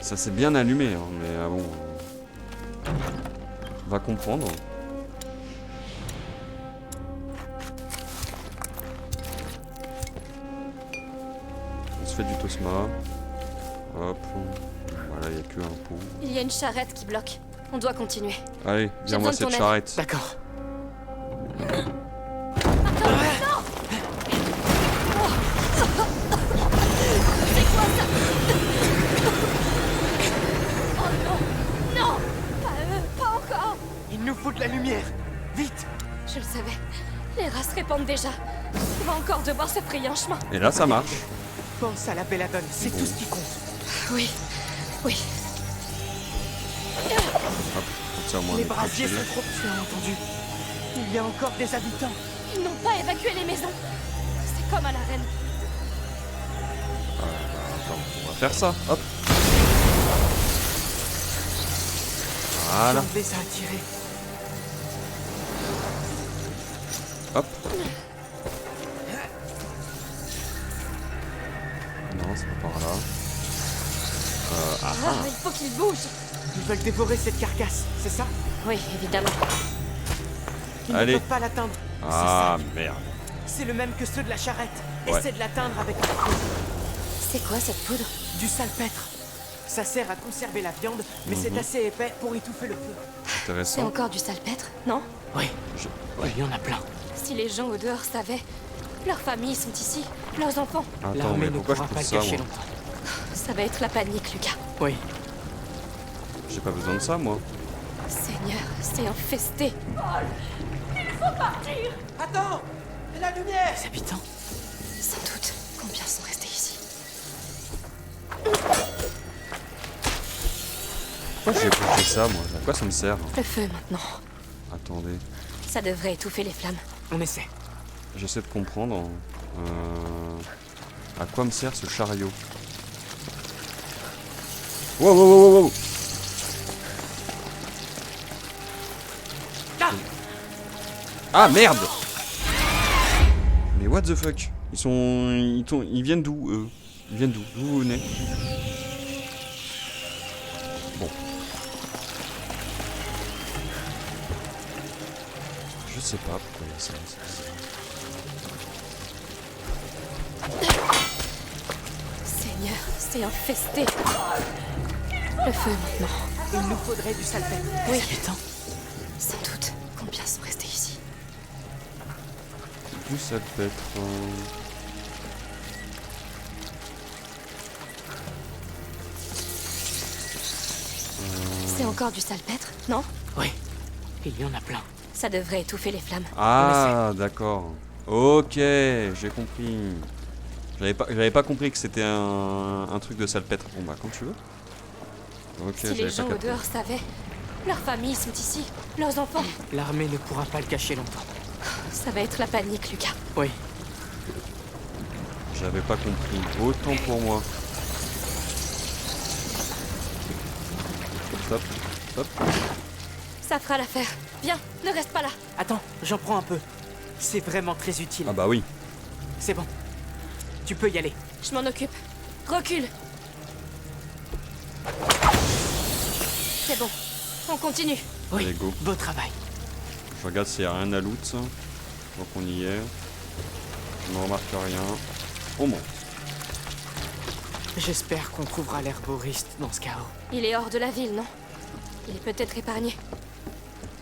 Ça s'est bien allumé, hein, mais bon. Va comprendre. On se fait du tosma. Hop. Voilà, il n'y a que un pot. Il y a une charrette qui bloque. On doit continuer. Allez, viens-moi cette charrette. D'accord. Non, pas eux, pas encore. Il nous faut de la lumière. Vite. Je le savais. Les rats se répandent déjà. On va encore devoir se frayer un chemin. Et là, ça marche. Pense à la belladone, c'est tout ce qui compte. Oui, oui. Hop, comme ça, au moins, on Les est brasiers tranquille. sont trop... Tu as entendu? Il y a encore des habitants. Ils n'ont pas évacué les maisons. C'est comme à l'arène. Attends, on va faire ça. Hop. Voilà. On les a attirés. Hop. Non, c'est pas par là. Il faut qu'ils bougent. Ils veulent dévorer cette carcasse, c'est ça? Oui, évidemment. Ils Allez. ne peuvent pas l'atteindre. Ah, merde. C'est le même que ceux de la charrette. Ouais. Essaie de l'atteindre avec... C'est quoi cette poudre? Du salpêtre. Ça sert à conserver la viande, mais c'est assez épais pour étouffer le feu. C'est Intéressant. encore du salpêtre, non? Oui, il y en a plein. Si les gens au dehors savaient, leurs familles sont ici, leurs enfants. Attends, mais pourquoi je trouve ça, moi? Ça va être la panique, Lucas. Oui. J'ai pas besoin de ça, moi. Seigneur, c'est infesté. Il faut partir. Attends! La lumière! Les habitants? Sans doute. Combien sont restés ici? Pourquoi j'ai bouffé ça, moi? À quoi ça me sert? Le feu maintenant. Attendez. Ça devrait étouffer les flammes. On essaie. J'essaie de comprendre. À quoi me sert ce chariot? Wow, wow, wow, wow, wow. Ah merde! Mais what the fuck? Ils viennent d'où, eux? Ils viennent d'où? D'où vous venez? Bon. Je sais pas pourquoi il y a ça. Seigneur, c'est infesté. Le feu maintenant. Il nous faudrait du salpêtre. Oui. Habitants? Sans doute. Combien sont restés ici? Du salpêtre. C'est encore du salpêtre, non? Oui. Il y en a plein. Ça devrait étouffer les flammes. Ah, d'accord. Ok, j'ai compris. J'avais pas compris que c'était un truc de salpêtre. Bon bah quand tu veux. Ok, Si j'avais les pas gens au capté. dehors savaient, leurs familles sont ici, leurs enfants. L'armée ne pourra pas le cacher longtemps. Ça va être la panique, Lucas. Oui. J'avais pas compris. Autant pour moi. Stop, stop. Ça fera l'affaire. Viens, ne reste pas là. Attends, j'en prends un peu. C'est vraiment très utile. Ah bah oui. C'est bon. Tu peux y aller. Je m'en occupe. Recule. C'est bon. On continue. Oui, Allez, go. beau travail. Je regarde s'il y a rien à loot. Donc on y est. Je ne remarque rien. On monte. J'espère qu'on trouvera l'herboriste dans ce chaos. Il est hors de la ville, non? Il est peut-être épargné.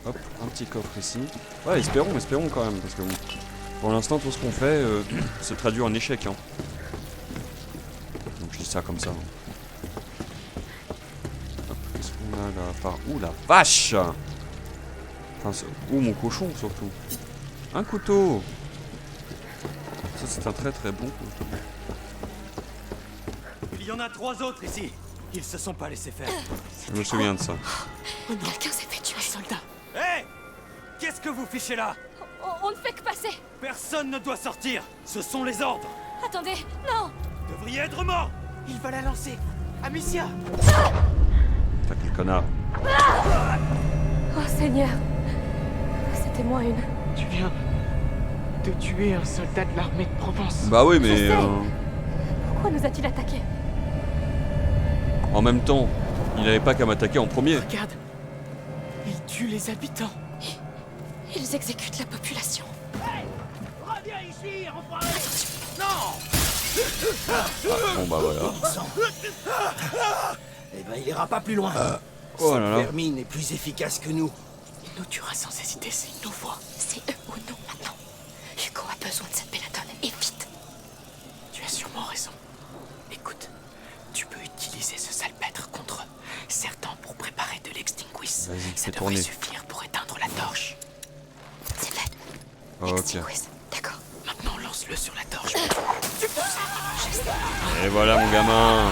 Hop, un petit coffre ici. Ouais, espérons quand même, parce que bon, pour l'instant, tout ce qu'on fait se traduit en échec. Hein. Donc je dis ça comme ça. Hop, qu'est-ce qu'on a là par... Ouh la vache! Enfin, ouh mon cochon surtout. Un couteau! Ça c'est un très très bon couteau. Il y en a 3 autres ici. Ils se sont pas laissés faire. Je me souviens de ça. Quelqu'un s'est fait tuer. Soldat. Hé! Qu'est-ce que vous fichez là? On ne fait que passer. Personne ne doit sortir. Ce sont les ordres. Attendez, non! Vous devriez être mort. Il va la lancer. Amicia! T'as quel connard. Oh Seigneur. C'était moi une. Tu viens de tuer un soldat de l'armée de Provence. Bah oui mais... Je sais. Pourquoi nous a-t-il attaqués? En même temps, il n'avait pas qu'à m'attaquer en premier. Regarde, ils tuent les habitants. Ils exécutent la population. Reviens ici, enfoiré! Non! Bon bah voilà. Eh ben, il ira pas plus loin. Oh Cette là là. vermine est plus efficace que nous. Il nous tuera sans hésiter s'il nous voit. C'est eux ou nous maintenant. Hugo a besoin de cette belladone, et vite. Tu as sûrement raison. Écoute, tu peux utiliser ce salpêtre contre certains pour préparer de l'extinguish. Vas-y, Ça fais devrait tourner. suffire pour éteindre la torche. C'est fait. Ok. D'accord. Maintenant, lance-le sur la torche. Et voilà mon gamin.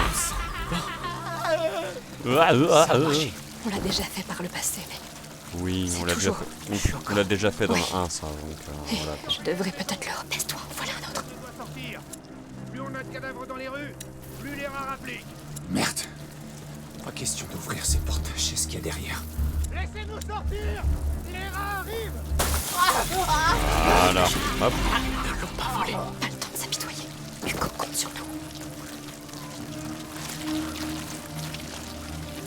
On l'a déjà fait par le passé, mais Oui, on l'a déjà toujours fait. On l'a déjà fait dans Oui. le 1 ça, donc voilà. quoi. je devrais peut-être le repèse-toi. Voilà un autre. Sortir. Plus on a de cadavres dans les rues, plus les rats rappliquent. Merde. Pas question d'ouvrir ces portes. Je sais ce qu'il y a derrière. Laissez-nous sortir. Les rats arrivent. Voilà. Hop. Ne l'ont pas volé. Pas le temps de s'apitoyer. Hugo compte sur nous.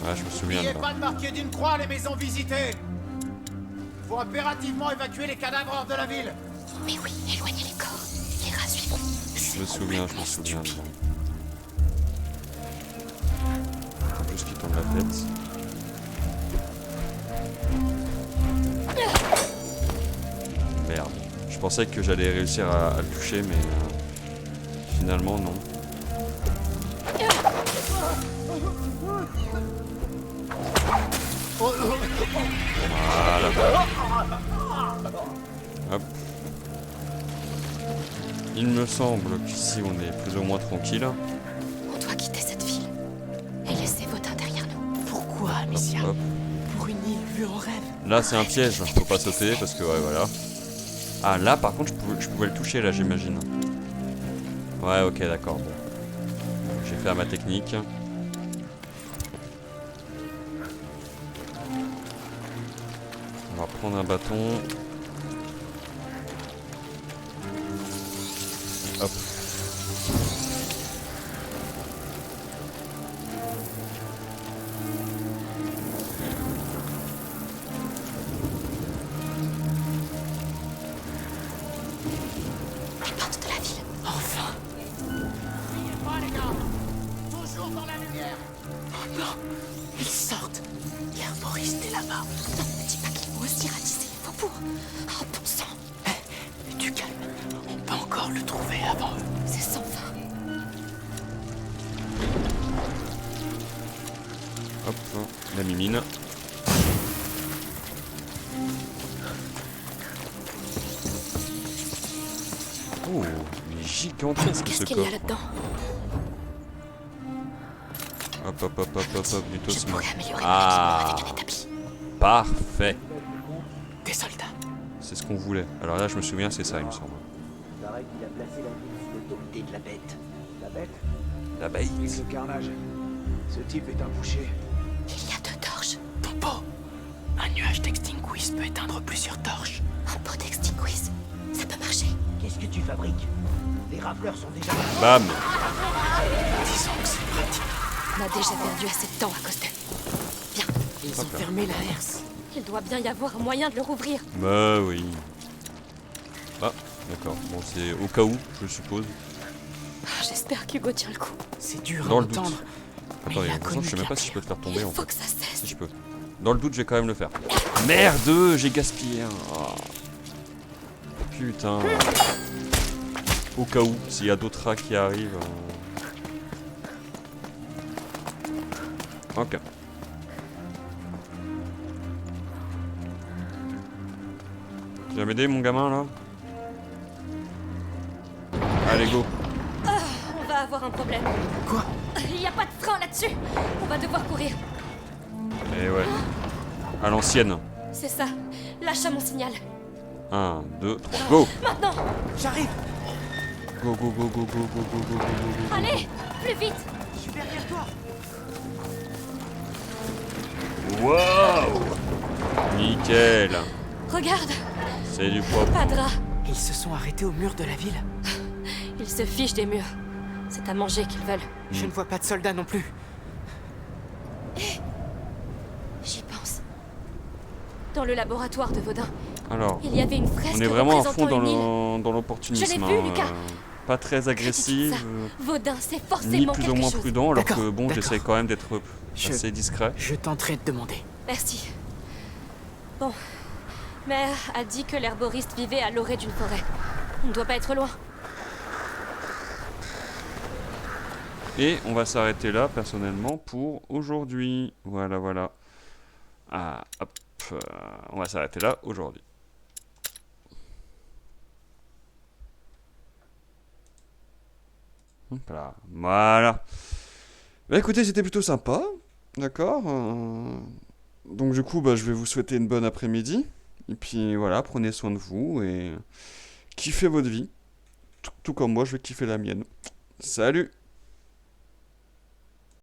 Ouais, je me souviens de N'oubliez là. pas de marquer d'une croix les maisons visitées. Faut impérativement évacuer les cadavres hors de la ville. Mais oui, éloignez les corps. Les rats suivront. Je me souviens de là. Faut juste qu'il tombe la tête. Merde. Je pensais que j'allais réussir à le toucher, mais finalement non. Voilà. Hop. Il me semble qu'ici on est plus ou moins tranquille. On doit quitter cette ville et laisser Vaudin derrière nous. Pourquoi, Amicia? Hop. Pour une île vue en rêve. Là c'est un piège, faut pas sauter parce que ouais voilà. Ah là par contre je pouvais le toucher là j'imagine. Ouais ok d'accord bon. J'ai fait à ma technique. On va prendre un bâton. Hop. Les portes de la ville. Enfin. N'oubliez pas les gars. Toujours dans la lumière. Oh non, ils sortent. L'herboriste est là-bas. Non, ne dis pas qu'il faut aussi ratisser. Il faut pour. Oh, bon sang. Du calme. On peut encore le trouver avant eux. C'est sans fin. Hop, la mimine. Oh, il est gigantesque Qu'est-ce ce qu'il y a coffre. là-dedans? Hop, hop, hop, hop, hop, hop, du tosma. améliorer Ah, parfait. Des soldats. C'est ce qu'on voulait. Alors là, je me souviens, c'est ça, il me semble. Il paraît qu'il a placé la ville sous l'autorité de la bête. La bête? La bête. Vive le carnage. Ce type est un boucher. Il y a 2 torches. Ton pot. Un nuage d'extinguish peut éteindre plusieurs torches. Un pot d'extinguish. Ça peut marcher. Qu'est-ce que tu fabriques? Les rafleurs sont déjà... Bam. Disons que c'est pratique. On a déjà perdu assez de temps à cause d'eux. Viens. Ils ont fermé la herse. Il doit bien y avoir un moyen de le rouvrir. Bah oui. Ah, d'accord. Bon, c'est au cas où, je suppose. Ah, j'espère qu'Hugo tient le coup. C'est dur Dans à le doute. entendre. Attends, il a de toute façon, connu je sais de même la pas si je peux te faire tomber en Faut fait. que ça cesse. Si je peux. Dans le doute, je vais quand même le faire. Merde, j'ai gaspillé un. Oh. Putain. Au cas où, s'il y a d'autres rats qui arrivent. Ok. Tu vas m'aider, mon gamin, là? Allez, go. Ah, on va avoir un problème. Quoi? Il n'y a pas de frein là-dessus. On va devoir courir. Et ouais. À l'ancienne. C'est ça. Lâche à mon signal. 1, 2, 3, go! Maintenant. J'arrive. Go, go, go, go, go, go, go, go, go, go. Allez, plus vite. Je suis derrière toi. Wow! Nickel. Regarde. C'est du propre. Pas de rats. Ils se sont arrêtés au mur de la ville. Ils se fichent des murs. C'est à manger qu'ils veulent. Je ne vois pas de soldats non plus. J'y pense. Dans le laboratoire de Vaudin, Alors, il y avait une fresque on est vraiment à fond représentant une île. dans l'opportunisme. Je l'ai vu, Lucas. Pas très agressif, Vaudin, c'est ni forcément plus ou quelque moins chose. prudent, alors que D'accord, bon, d'accord. j'essaie quand même d'être assez discret. Je tenterai de demander. Merci. Bon. Mère a dit que l'herboriste vivait à l'orée d'une forêt. On ne doit pas être loin. Et on va s'arrêter là, personnellement, pour aujourd'hui. Voilà, voilà. Ah, hop. On va s'arrêter là, aujourd'hui. Hop là. Voilà. Bah écoutez, c'était plutôt sympa. D'accord. Donc du coup, bah, je vais vous souhaiter une bonne après-midi. Et puis voilà, prenez soin de vous et kiffez votre vie. Tout comme moi, je vais kiffer la mienne. Salut!